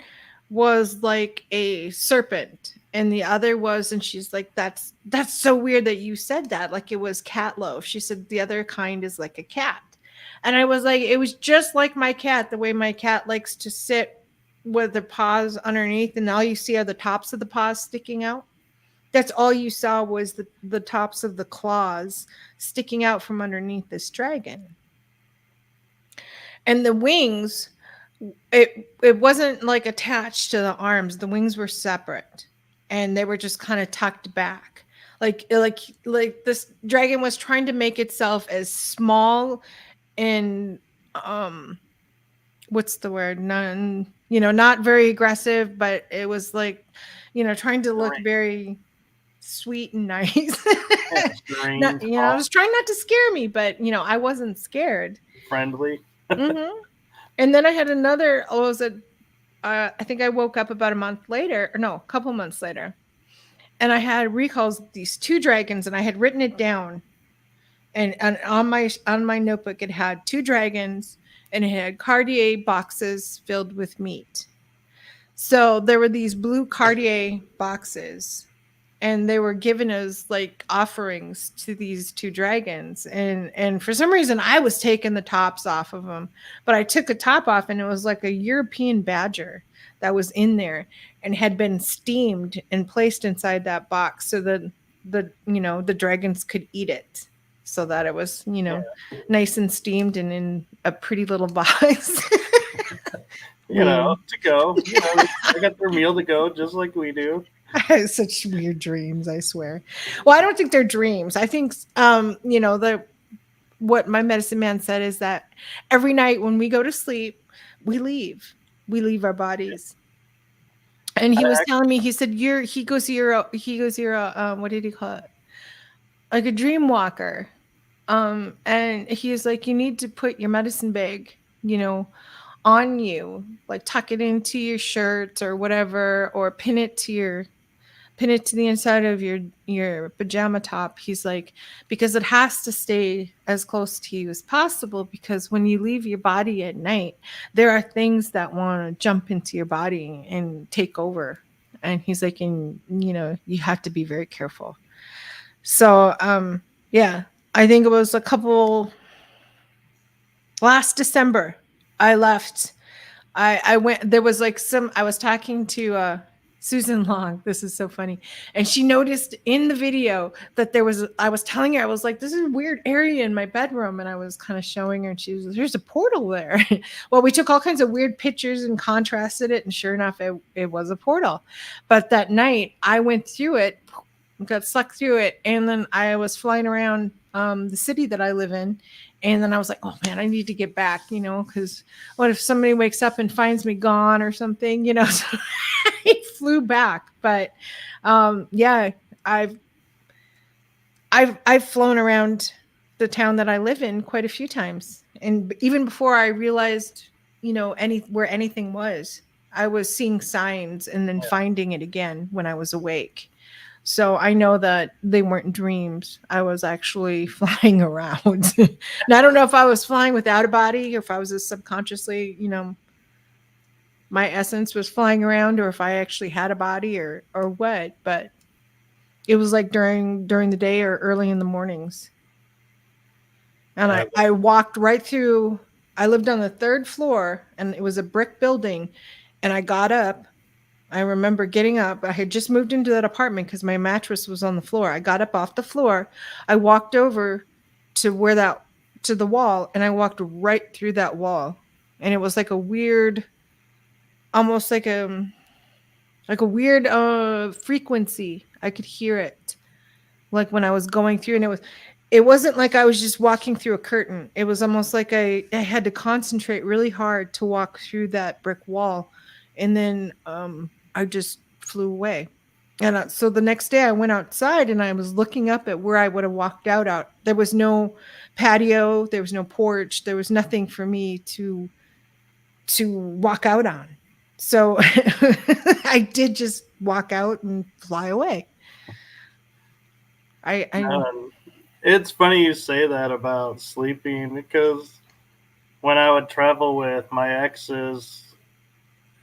was like a serpent and the other was, and she's like, that's so weird that you said that, like it was cat loaf. She said the other kind is like a cat. And I was like, it was just like my cat, the way my cat likes to sit with the paws underneath and all you see are the tops of the paws sticking out. That's all you saw was the tops of the claws sticking out from underneath this dragon. And the wings, it wasn't like attached to the arms. The wings were separate and they were just kind of tucked back. Like this dragon was trying to make itself as small and what's the word? Not very aggressive, but it was like, trying to look very sweet and nice. I was trying not to scare me, but I wasn't scared. Friendly. Mm-hmm. And then I had another. I think I woke up about a couple months later, and I had recalls of these two dragons, and I had written it down. And on my notebook, it had two dragons, and it had Cartier boxes filled with meat. So there were these blue Cartier boxes, and they were given as like offerings to these two dragons. And for some reason I was taking the tops off of them, but I took a top off and it was like a European badger that was in there and had been steamed and placed inside that box so that the dragons could eat it, so that it was nice and steamed and in a pretty little box. To go. They got their meal to go just like we do. I have such weird dreams, I swear. Well, I don't think they're dreams. I think, what my medicine man said is that every night when we go to sleep, we leave our bodies. And he was telling me, he said, he goes, what did he call it? Like a dream walker. And he was like, you need to put your medicine bag, on you, like tuck it into your shirt or whatever, or pin it to the inside of your pajama top. He's like, because it has to stay as close to you as possible, because when you leave your body at night, there are things that want to jump into your body and take over. And he's like, and you have to be very careful. So yeah, I think it was last December I left. I went, there was like I was talking to Susan Long. This is so funny. And she noticed in the video that I was telling her, I was like, this is a weird area in my bedroom. And I was kind of showing her and she was like, there's a portal there. Well, we took all kinds of weird pictures and contrasted it. And sure enough, it was a portal. But that night I went through it, got sucked through it. And then I was flying around the city that I live in. And then I was like, oh man, I need to get back, because what if somebody wakes up and finds me gone or something, so I flew back. But yeah, I've flown around the town that I live in quite a few times. And even before I realized where anything was. I was seeing signs and then finding it again when I was awake. So I know that they weren't dreams. I was actually flying around. Now I don't know if I was flying without a body or if I was just subconsciously, my essence was flying around, or if I actually had a body or what, but it was like during the day or early in the mornings. And Yeah. I walked right through. I lived on the third floor and it was a brick building, and I got up. I remember getting up. I had just moved into that apartment because my mattress was on the floor. I got up off the floor. I walked over to to the wall, and I walked right through that wall. And it was like a weird, almost like a weird frequency. I could hear it like when I was going through, and it wasn't like I was just walking through a curtain. It was almost like I had to concentrate really hard to walk through that brick wall. And then I just flew away. And so the next day I went outside and I was looking up at where I would have walked out. There was no patio, there was no porch, there was nothing for me to walk out on. So I did just walk out and fly away. I It's funny you say that about sleeping, because when I would travel with my exes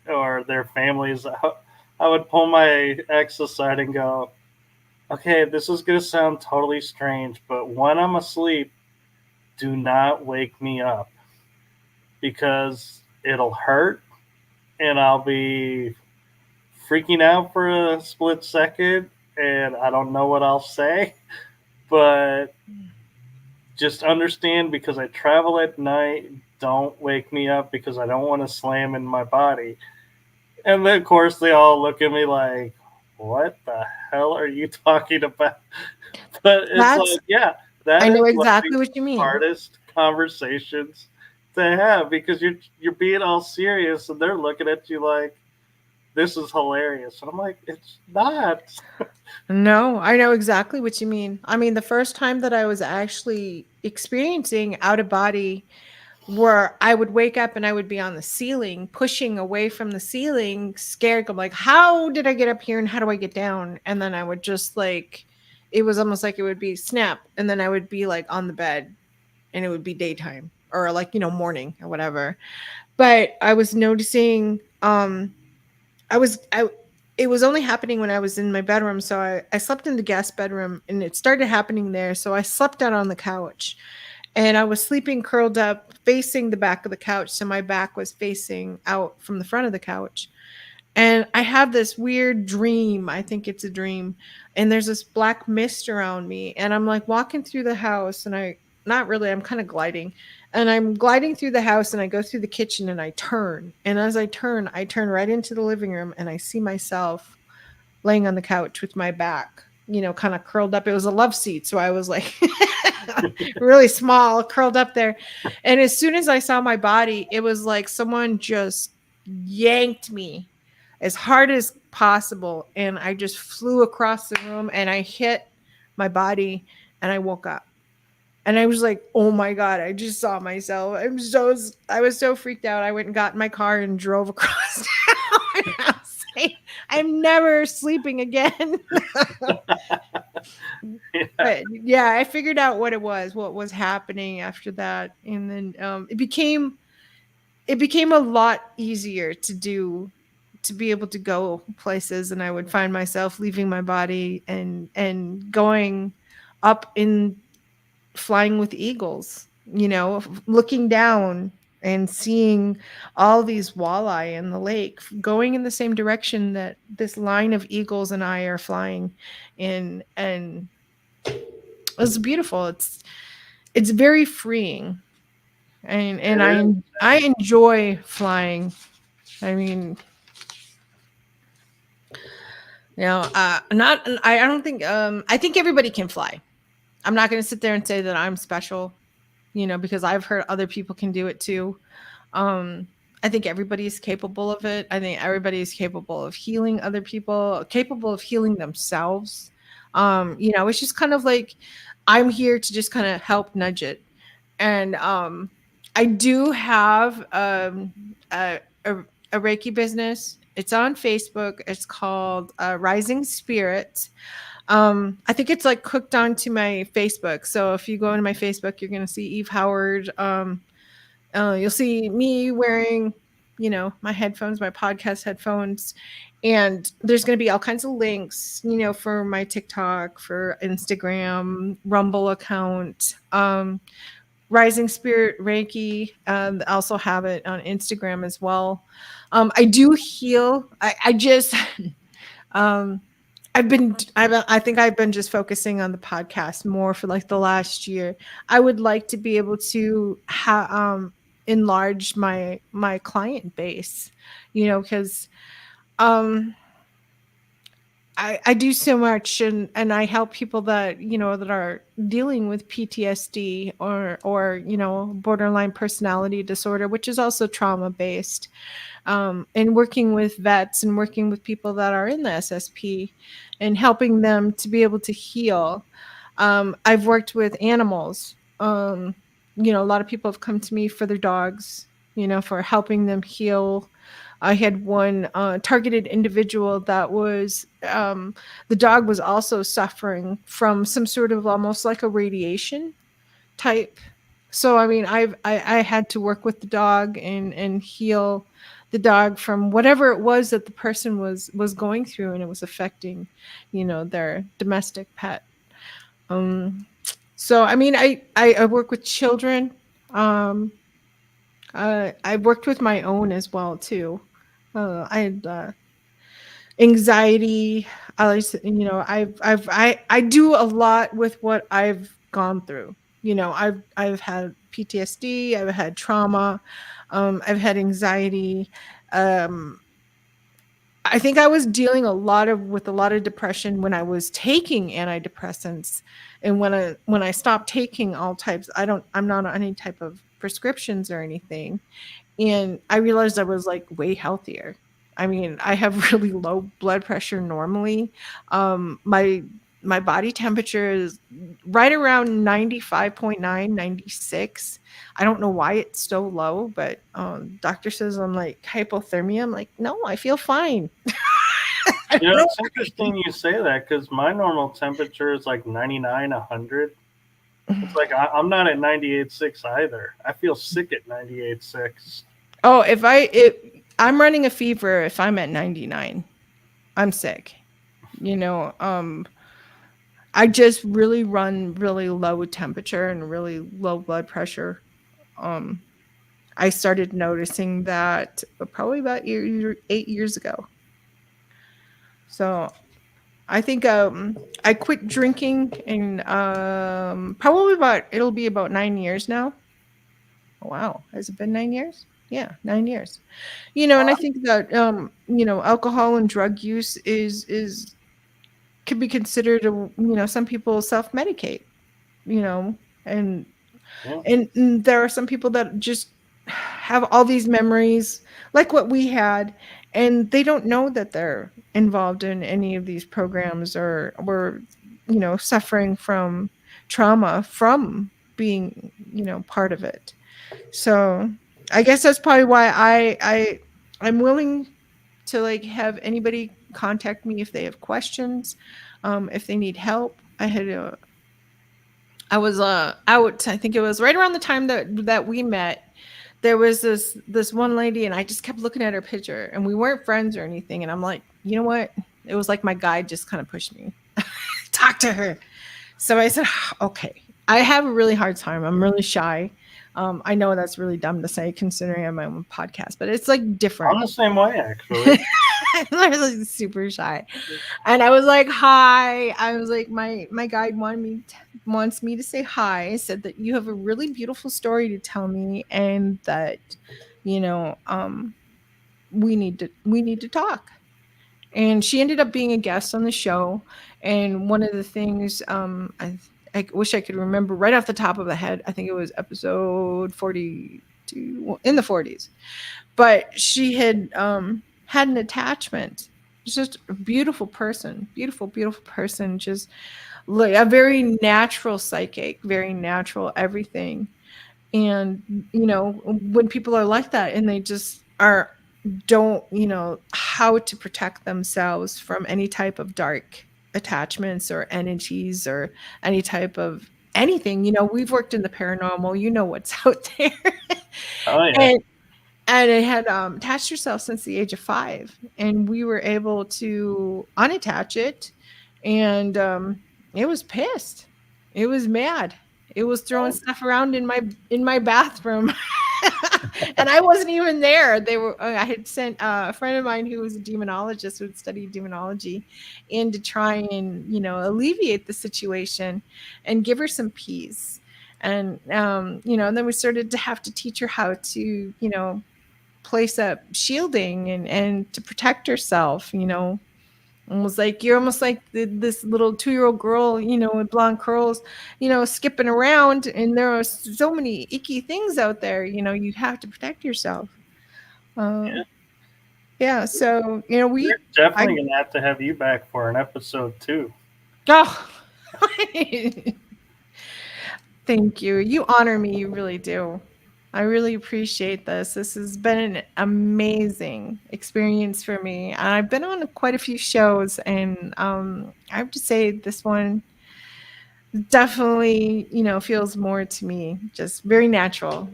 or their families, I would pull my ex aside and go, okay, this is going to sound totally strange, but when I'm asleep, do not wake me up, because it'll hurt and I'll be freaking out for a split second and I don't know what I'll say. But just understand, because I travel at night, don't wake me up because I don't want to slam in my body. And then, of course, they all look at me like, what the hell are you talking about? But it's that's like, yeah, that I is know one of exactly the what you mean. hardest conversations to have, because you're being all serious and they're looking at you like this is hilarious. And I'm like, it's not. No, I know exactly what you mean. I mean, the first time that I was actually experiencing out of body, where I would wake up and I would be on the ceiling, pushing away from the ceiling, scared. I'm like, how did I get up here and how do I get down? And then I would just like, it was almost like it would be snap. And then I would be like on the bed and it would be daytime or like, morning or whatever. But I was noticing, I was I it was only happening when I was in my bedroom. So I slept in the guest bedroom and it started happening there. So I slept out on the couch and I was sleeping curled up facing the back of the couch. So my back was facing out from the front of the couch. And I have this weird dream. I think it's a dream. And there's this black mist around me. And I'm like walking through the house and not really, I'm kind of gliding. And I'm gliding through the house and I go through the kitchen and I turn. And as I turn right into the living room and I see myself laying on the couch with my back, kind of curled up. It was a love seat. So I was like really small, curled up there. And as soon as I saw my body, it was like someone just yanked me as hard as possible. And I just flew across the room and I hit my body and I woke up. And I was like, oh my God, I just saw myself. I was so freaked out. I went and got in my car and drove across town. I was like, I'm never sleeping again. Yeah. But yeah, I figured out what was happening after that. And then it became a lot easier to be able to go places, and I would find myself leaving my body and going up in flying with eagles, looking down and seeing all these walleye in the lake going in the same direction that this line of eagles and I are flying in. And it's beautiful. It's very freeing. And I enjoy flying. I mean, not I don't think I think everybody can fly. I'm not going to sit there and say that I'm special, because I've heard other people can do it too. I think everybody's capable of it. I think everybody is capable of healing other people, capable of healing themselves. It's just kind of like I'm here to just kind of help nudge it. And I do have a Reiki business. It's on Facebook. It's called Rising Spirit. I think it's like hooked onto my Facebook. So if you go into my Facebook, you're going to see Eve Howard. You'll see me wearing, my headphones, my podcast headphones. And there's going to be all kinds of links, for my TikTok, for Instagram, Rumble account. Rising Spirit Reiki. I also have it on Instagram as well. I do heal. I just, I think I've been just focusing on the podcast more for like the last year. I would like to be able to enlarge my client base, because um, I do so much, and I help people that that are dealing with PTSD or borderline personality disorder, which is also trauma based, and working with vets and working with people that are in the SSP and helping them to be able to heal. I've worked with animals. A lot of people have come to me for their dogs, for helping them heal. I had one targeted individual that was the dog was also suffering from some sort of almost like a radiation type. So I mean, I had to work with the dog and heal the dog from whatever it was that the person was going through, and it was affecting, their domestic pet. So I mean, I work with children. I worked with my own as well too. I had anxiety. I do a lot with what I've gone through. I've had PTSD. I've had trauma. I've had anxiety. I think I was dealing with a lot of depression when I was taking antidepressants, and when I stopped taking all types, I'm not on any type of prescriptions or anything, and I realized I was like way healthier. I mean, I have really low blood pressure normally. My body temperature is right around 95.9, 96. I don't know why it's so low, but doctor says I'm like hypothermia. I'm like, no, I feel fine. It's interesting you say that, because my normal temperature is like 99, 100. It's like I'm not at 98.6 either. I feel sick at 98.6. Oh, if I'm running a fever if I'm at 99, I'm sick. I just really run really low temperature and really low blood pressure. I started noticing that probably about 8 years ago. So I think I quit drinking in it'll be about 9 years now. Oh, wow. Has it been 9 years? Yeah, 9 years. And I think that alcohol and drug use is could be considered some people self-medicate, and Yeah. and there are some people that just have all these memories like what we had, and they don't know that they're involved in any of these programs or were suffering from trauma from being part of it. So I guess that's probably why I'm willing to like have anybody contact me if they have questions, if they need help. I was out. I think it was right around the time that we met. There was this one lady, and I just kept looking at her picture, and we weren't friends or anything. And I'm like, you know what? It was like my guide just kind of pushed me. Talk to her. So I said, okay. I have a really hard time. I'm really shy. I know that's really dumb to say considering I'm my own podcast, but it's like different. I'm the same way, actually. I'm like super shy. And I was like, hi. I was like, my guide wants me to say hi. I said that you have a really beautiful story to tell me, and that, we need to talk. And she ended up being a guest on the show. And one of the things, I wish I could remember right off the top of the head. I think it was episode 42 in the 40s. But she had had an attachment. She's just a beautiful person, beautiful person. Just like a very natural psychic, very natural everything. And, when people are like that and they just don't how to protect themselves from any type of dark attachments or energies or any type of anything. We've worked in the paranormal, what's out there. Oh yeah. and and it had attached herself since the age of 5, and we were able to unattach it. And it was pissed. It was mad. It was throwing stuff around in my bathroom. And I wasn't even there. I had sent a friend of mine who was a demonologist, who had studied demonology, in to try and alleviate the situation and give her some peace. And and then we started to have to teach her how to place up shielding and to protect herself. You're almost like this little 2-year-old girl, with blonde curls, skipping around, and there are so many icky things out there. You have to protect yourself. Yeah. So We're definitely gonna have you back for an episode 2. Oh, thank you. You honor me. You really do. I really appreciate this. This has been an amazing experience for me. I've been on quite a few shows, and I have to say this one definitely, feels more to me, just very natural.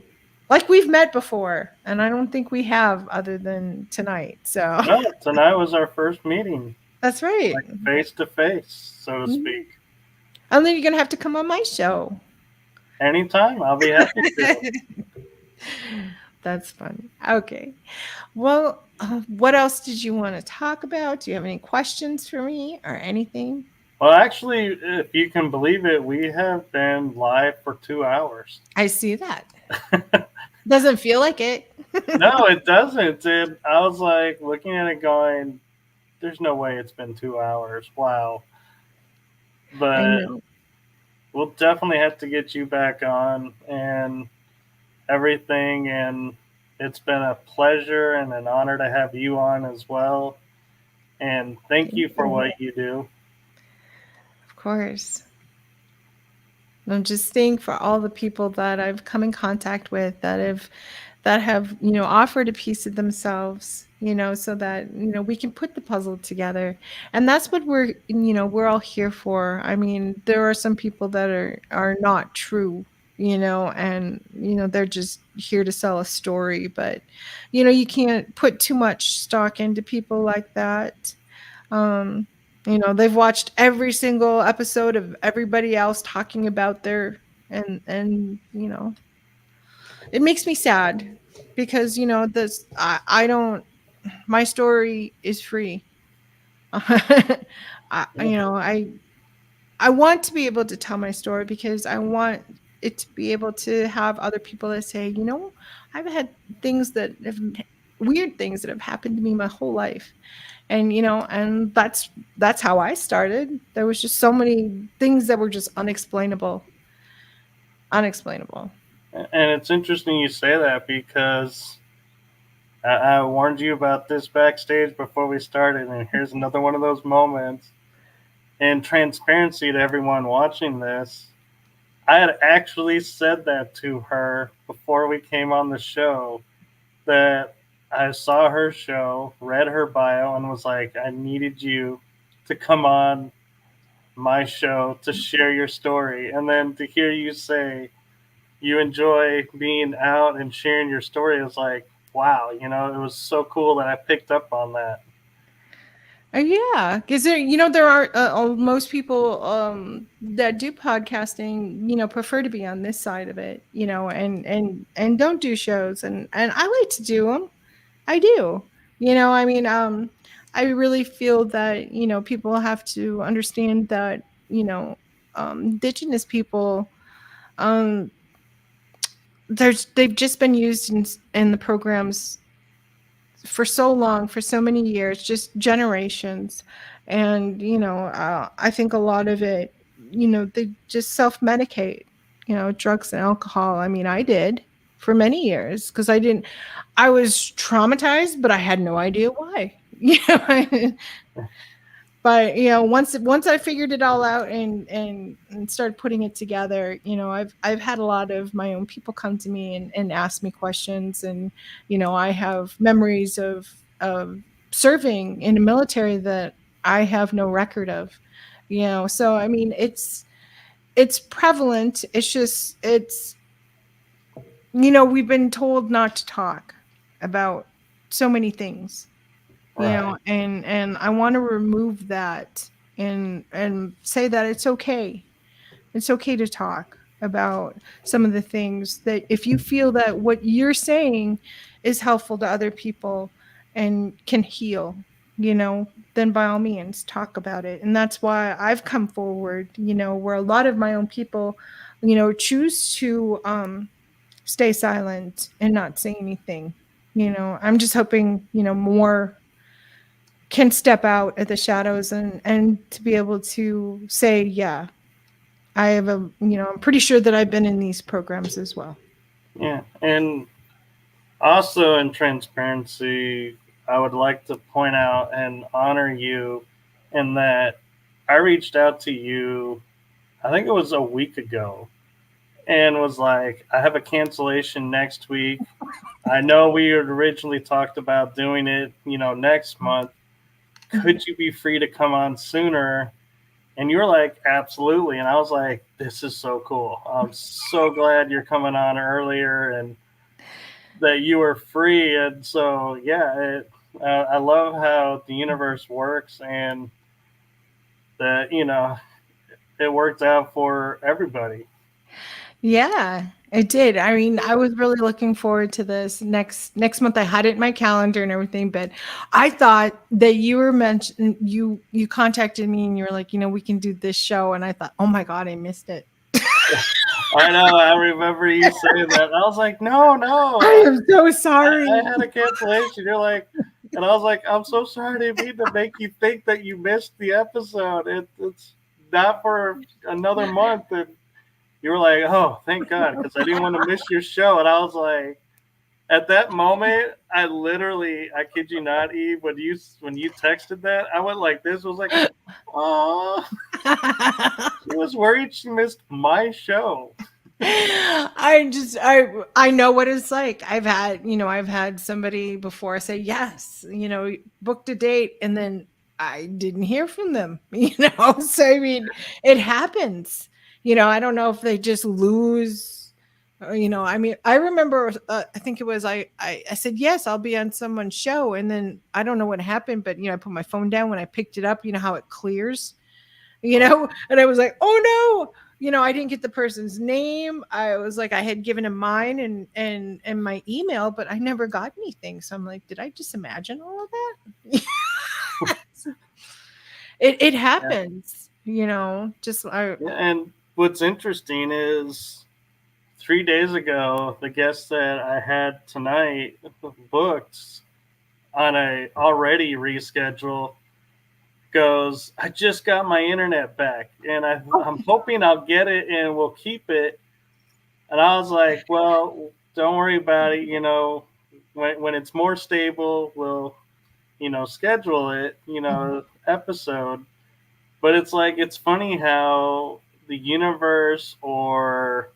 Like we've met before, and I don't think we have other than tonight. So No, tonight was our first meeting. That's right. Like face to face, so to speak. And then you're going to have to come on my show. Anytime. I'll be happy to. That's fun. Okay. Well, what else did you want to talk about? Do you have any questions for me or anything? Well, actually, if you can believe it, we have been live for 2 hours. I see that. Doesn't feel like it. No, it doesn't. I was like looking at it going, there's no way it's been 2 hours. Wow. But we'll definitely have to get you back on and everything. And it's been a pleasure and an honor to have you on as well. And thank you for what you do. Of course. I'm just saying, for all the people that I've come in contact with that have offered a piece of themselves, so that we can put the puzzle together. And that's what we're all here for. I mean, there are some people that are not true, and they're just here to sell a story. But you can't put too much stock into people like that. They've watched every single episode of everybody else talking about and it makes me sad, because I don't, my story is free. I want to be able to tell my story, because I want it to be able to have other people that say, I've had weird things that have happened to me my whole life. And, and that's how I started. There was just so many things that were just unexplainable. And it's interesting you say that, because I warned you about this backstage before we started, and here's another one of those moments. And transparency to everyone watching this, I had actually said that to her before we came on the show, that I saw her show, read her bio, and was like, I needed you to come on my show to share your story. And then to hear you say you enjoy being out and sharing your story, it was like, wow, it was so cool that I picked up on that. Yeah, because there are most people that do podcasting, prefer to be on this side of it, and don't do shows, and I like to do them. I do. I really feel that people have to understand that indigenous people, they've just been used in the programs for so long, for so many years, just generations. And I think a lot of it, they just self-medicate, drugs and alcohol. I mean, I did for many years, because I was traumatized, but I had no idea why. But once I figured it all out and started putting it together, I've had a lot of my own people come to me and ask me questions, and I have memories of serving in the military that I have no record of. So I mean, it's prevalent. It's just we've been told not to talk about so many things, Right. and I want to remove that and say that it's okay. It's okay to talk about some of the things that if you feel that what you're saying is helpful to other people and can heal, then by all means talk about it. And that's why I've come forward, where a lot of my own people, choose to stay silent and not say anything. I'm just hoping, more can step out at the shadows and to be able to say, yeah, I have I'm pretty sure that I've been in these programs as well. Yeah. And also, in transparency, I would like to point out and honor you in that I reached out to you, I think it was a week ago, and was like, I have a cancellation next week. I know we had originally talked about doing it, next month. Could you be free to come on sooner? And you were like, absolutely. And I was like, this is so cool. I'm so glad you're coming on earlier and that you were free. And so, yeah, I love how the universe works and that, it worked out for everybody. Yeah, it did. I mean, I was really looking forward to this next month. I had it in my calendar and everything, but I thought that you were mentioned you contacted me and you were like, we can do this show, and I thought, oh my god, I missed it. I know. I remember you saying that. I was like, no, no. I am so sorry. I had a cancellation. You're like, and I was like, I'm so sorry. I didn't mean to make you think that you missed the episode. It's not for another month. And you were like, oh, thank God, because I didn't want to miss your show. And I was like, at that moment, I literally, I kid you not, Eve, when you texted that, I went like this. Was like, oh, she was worried she missed my show. I know what it's like. I've had somebody before say yes, booked a date, and then I didn't hear from them. So I mean, it happens. I don't know if they just lose. I mean, I remember. I think it was I said yes, I'll be on someone's show, and then I don't know what happened, but I put my phone down when I picked it up. You know how it clears, and I was like, oh no. I didn't get the person's name. I was like, I had given him mine and my email, but I never got anything. So I'm like, did I just imagine all of that? It happens, just And what's interesting is 3 days ago, the guest that I had tonight booked on a already reschedule goes, I just got my internet back and I'm hoping I'll get it and we'll keep it. And I was like, well, don't worry about it. When it's more stable, we'll, schedule it, episode. But it's like, it's funny how the universe or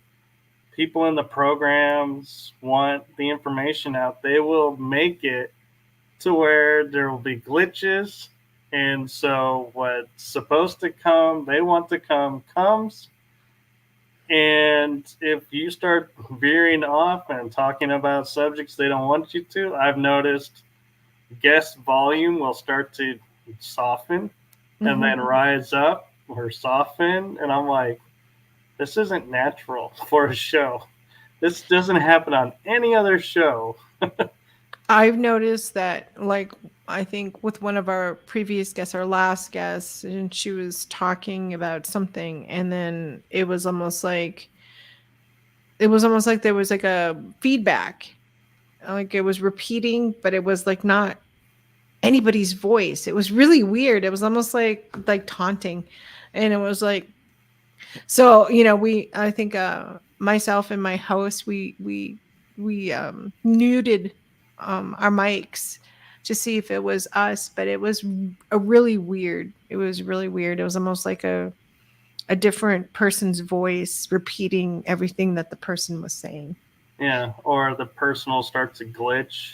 people in the programs want the information out. They will make it to where there will be glitches. And so what's supposed to come, they want to come, comes. And if you start veering off and talking about subjects they don't want you to, I've noticed guest volume will start to soften and then rise up or soften. And I'm like, this isn't natural for a show. This doesn't happen on any other show. I've noticed that, like, I think with one of our previous guests, our last guest, and she was talking about something, and then it was almost like there was like a feedback, like it was repeating, but it was like not anybody's voice. It was really weird. It was almost like taunting, and it was like, so I think myself and my host, we muted our mics to see if it was us, but it was a really weird. It was really weird. It was almost like a different person's voice repeating everything that the person was saying. Yeah, or the person will start to glitch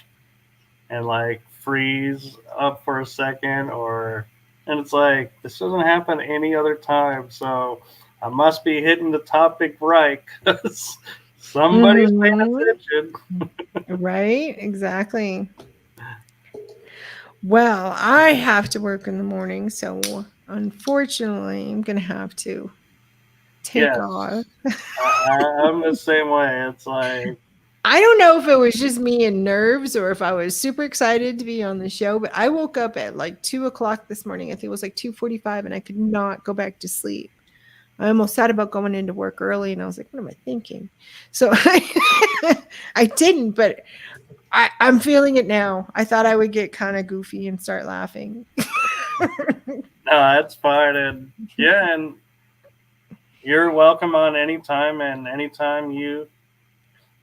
and like freeze up for a second, and it's like this doesn't happen any other time, so I must be hitting the topic right because somebody's paying attention. Right? Exactly. Well, I have to work in the morning, so unfortunately, I'm going to have to take off. Yes, I'm the same way. It's like, I don't know if it was just me and nerves or if I was super excited to be on the show, but I woke up at like 2 o'clock this morning. I think it was like 2:45, and I could not go back to sleep. I almost thought about going into work early, and I was like, what am I thinking? So I didn't, but I'm feeling it now. I thought I would get kind of goofy and start laughing. no, that's fine. And yeah, and you're welcome on anytime, and anytime you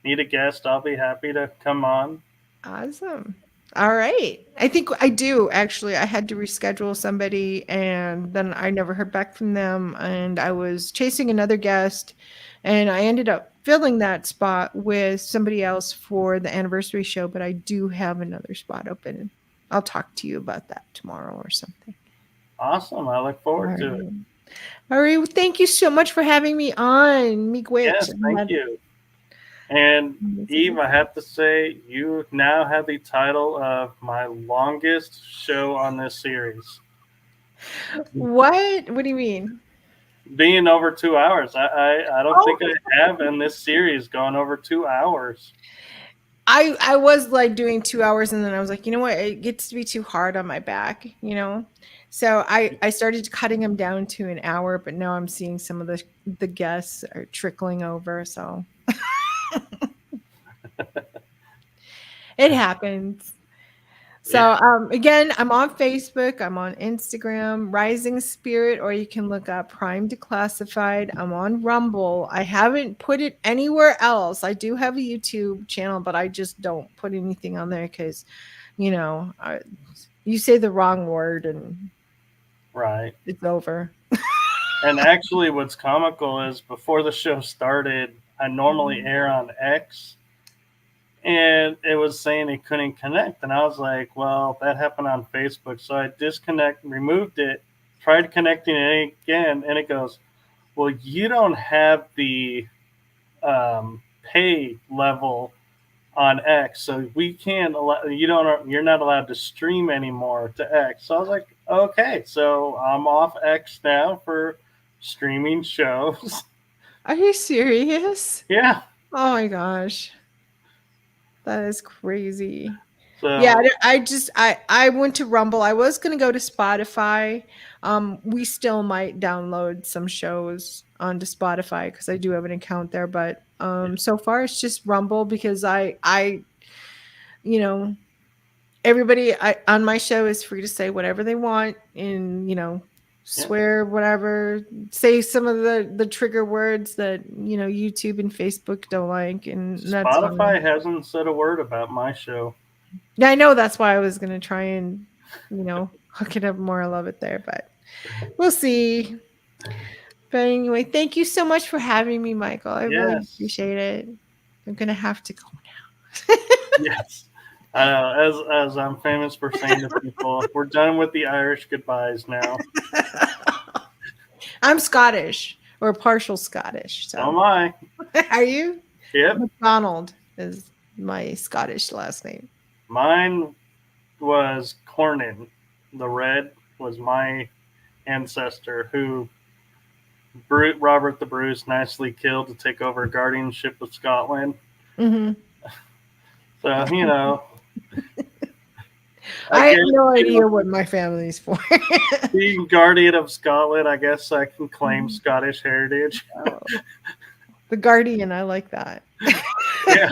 need a guest, I'll be happy to come on. Awesome. All right. I think I do actually. I had to reschedule somebody and then I never heard back from them. And I was chasing another guest and I ended up filling that spot with somebody else for the anniversary show. But I do have another spot open. I'll talk to you about that tomorrow or something. Awesome. I look forward to it. All right. Well, thank you so much for having me on. Yes, thank you. And Eve, I have to say, you now have the title of my longest show on this series. What? What do you mean? Being over 2 hours. I don't think I have in this series gone over 2 hours. I was like doing 2 hours and then I was like, you know what? It gets to be too hard on my back, you know? So I started cutting them down to an hour, but now I'm seeing some of the guests are trickling over. So it happens. So again, I'm on Facebook, I'm on Instagram, Rising Spirit, or you can look up Prime Declassified. I'm on Rumble. I haven't put it anywhere else. I do have a YouTube channel, but I just don't put anything on there because, you know, you say the wrong word and it's over. And actually, what's comical is before the show started, I normally air on X. And it was saying it couldn't connect. And I was like, well, that happened on Facebook. So I removed it, tried connecting it again. And it goes, well, you don't have the pay level on X. So we can't allow, you're not allowed to stream anymore to X. So I was like, okay, so I'm off X now for streaming shows. Are you serious? Yeah. Oh my gosh. That is crazy. So, yeah, I went to Rumble. I was going to go to Spotify. We still might download some shows onto Spotify because I do have an account there. But so far it's just Rumble because I you know, everybody on my show is free to say whatever they want and, you know, swear whatever, say some of the trigger words that, you know, YouTube and Facebook don't like, and that's Spotify hasn't said a word about my show. Yeah, I know, that's why I was gonna try and, you know, hook it up more. I love it there, but we'll see. But anyway, thank you so much for having me, Michael. I really appreciate it. I'm gonna have to go now. Yes. As I'm famous for saying to people, we're done with the Irish goodbyes now. I'm Scottish or partial Scottish. So am I. Are you? Yep. McDonald is my Scottish last name. Mine was Cornyn. The Red was my ancestor who Robert the Bruce nicely killed to take over guardianship of Scotland. Mm-hmm. So, you know. I have no idea what my family's for. Being guardian of Scotland, I guess I can claim Scottish heritage. Oh. The Guardian, I like that. Yeah.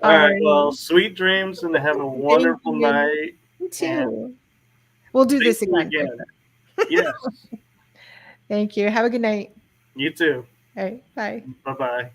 All right. Well, sweet dreams and have a wonderful night. You too. We'll do this again. Yes. Thank you. Have a good night. You too. All right. Bye. Bye-bye.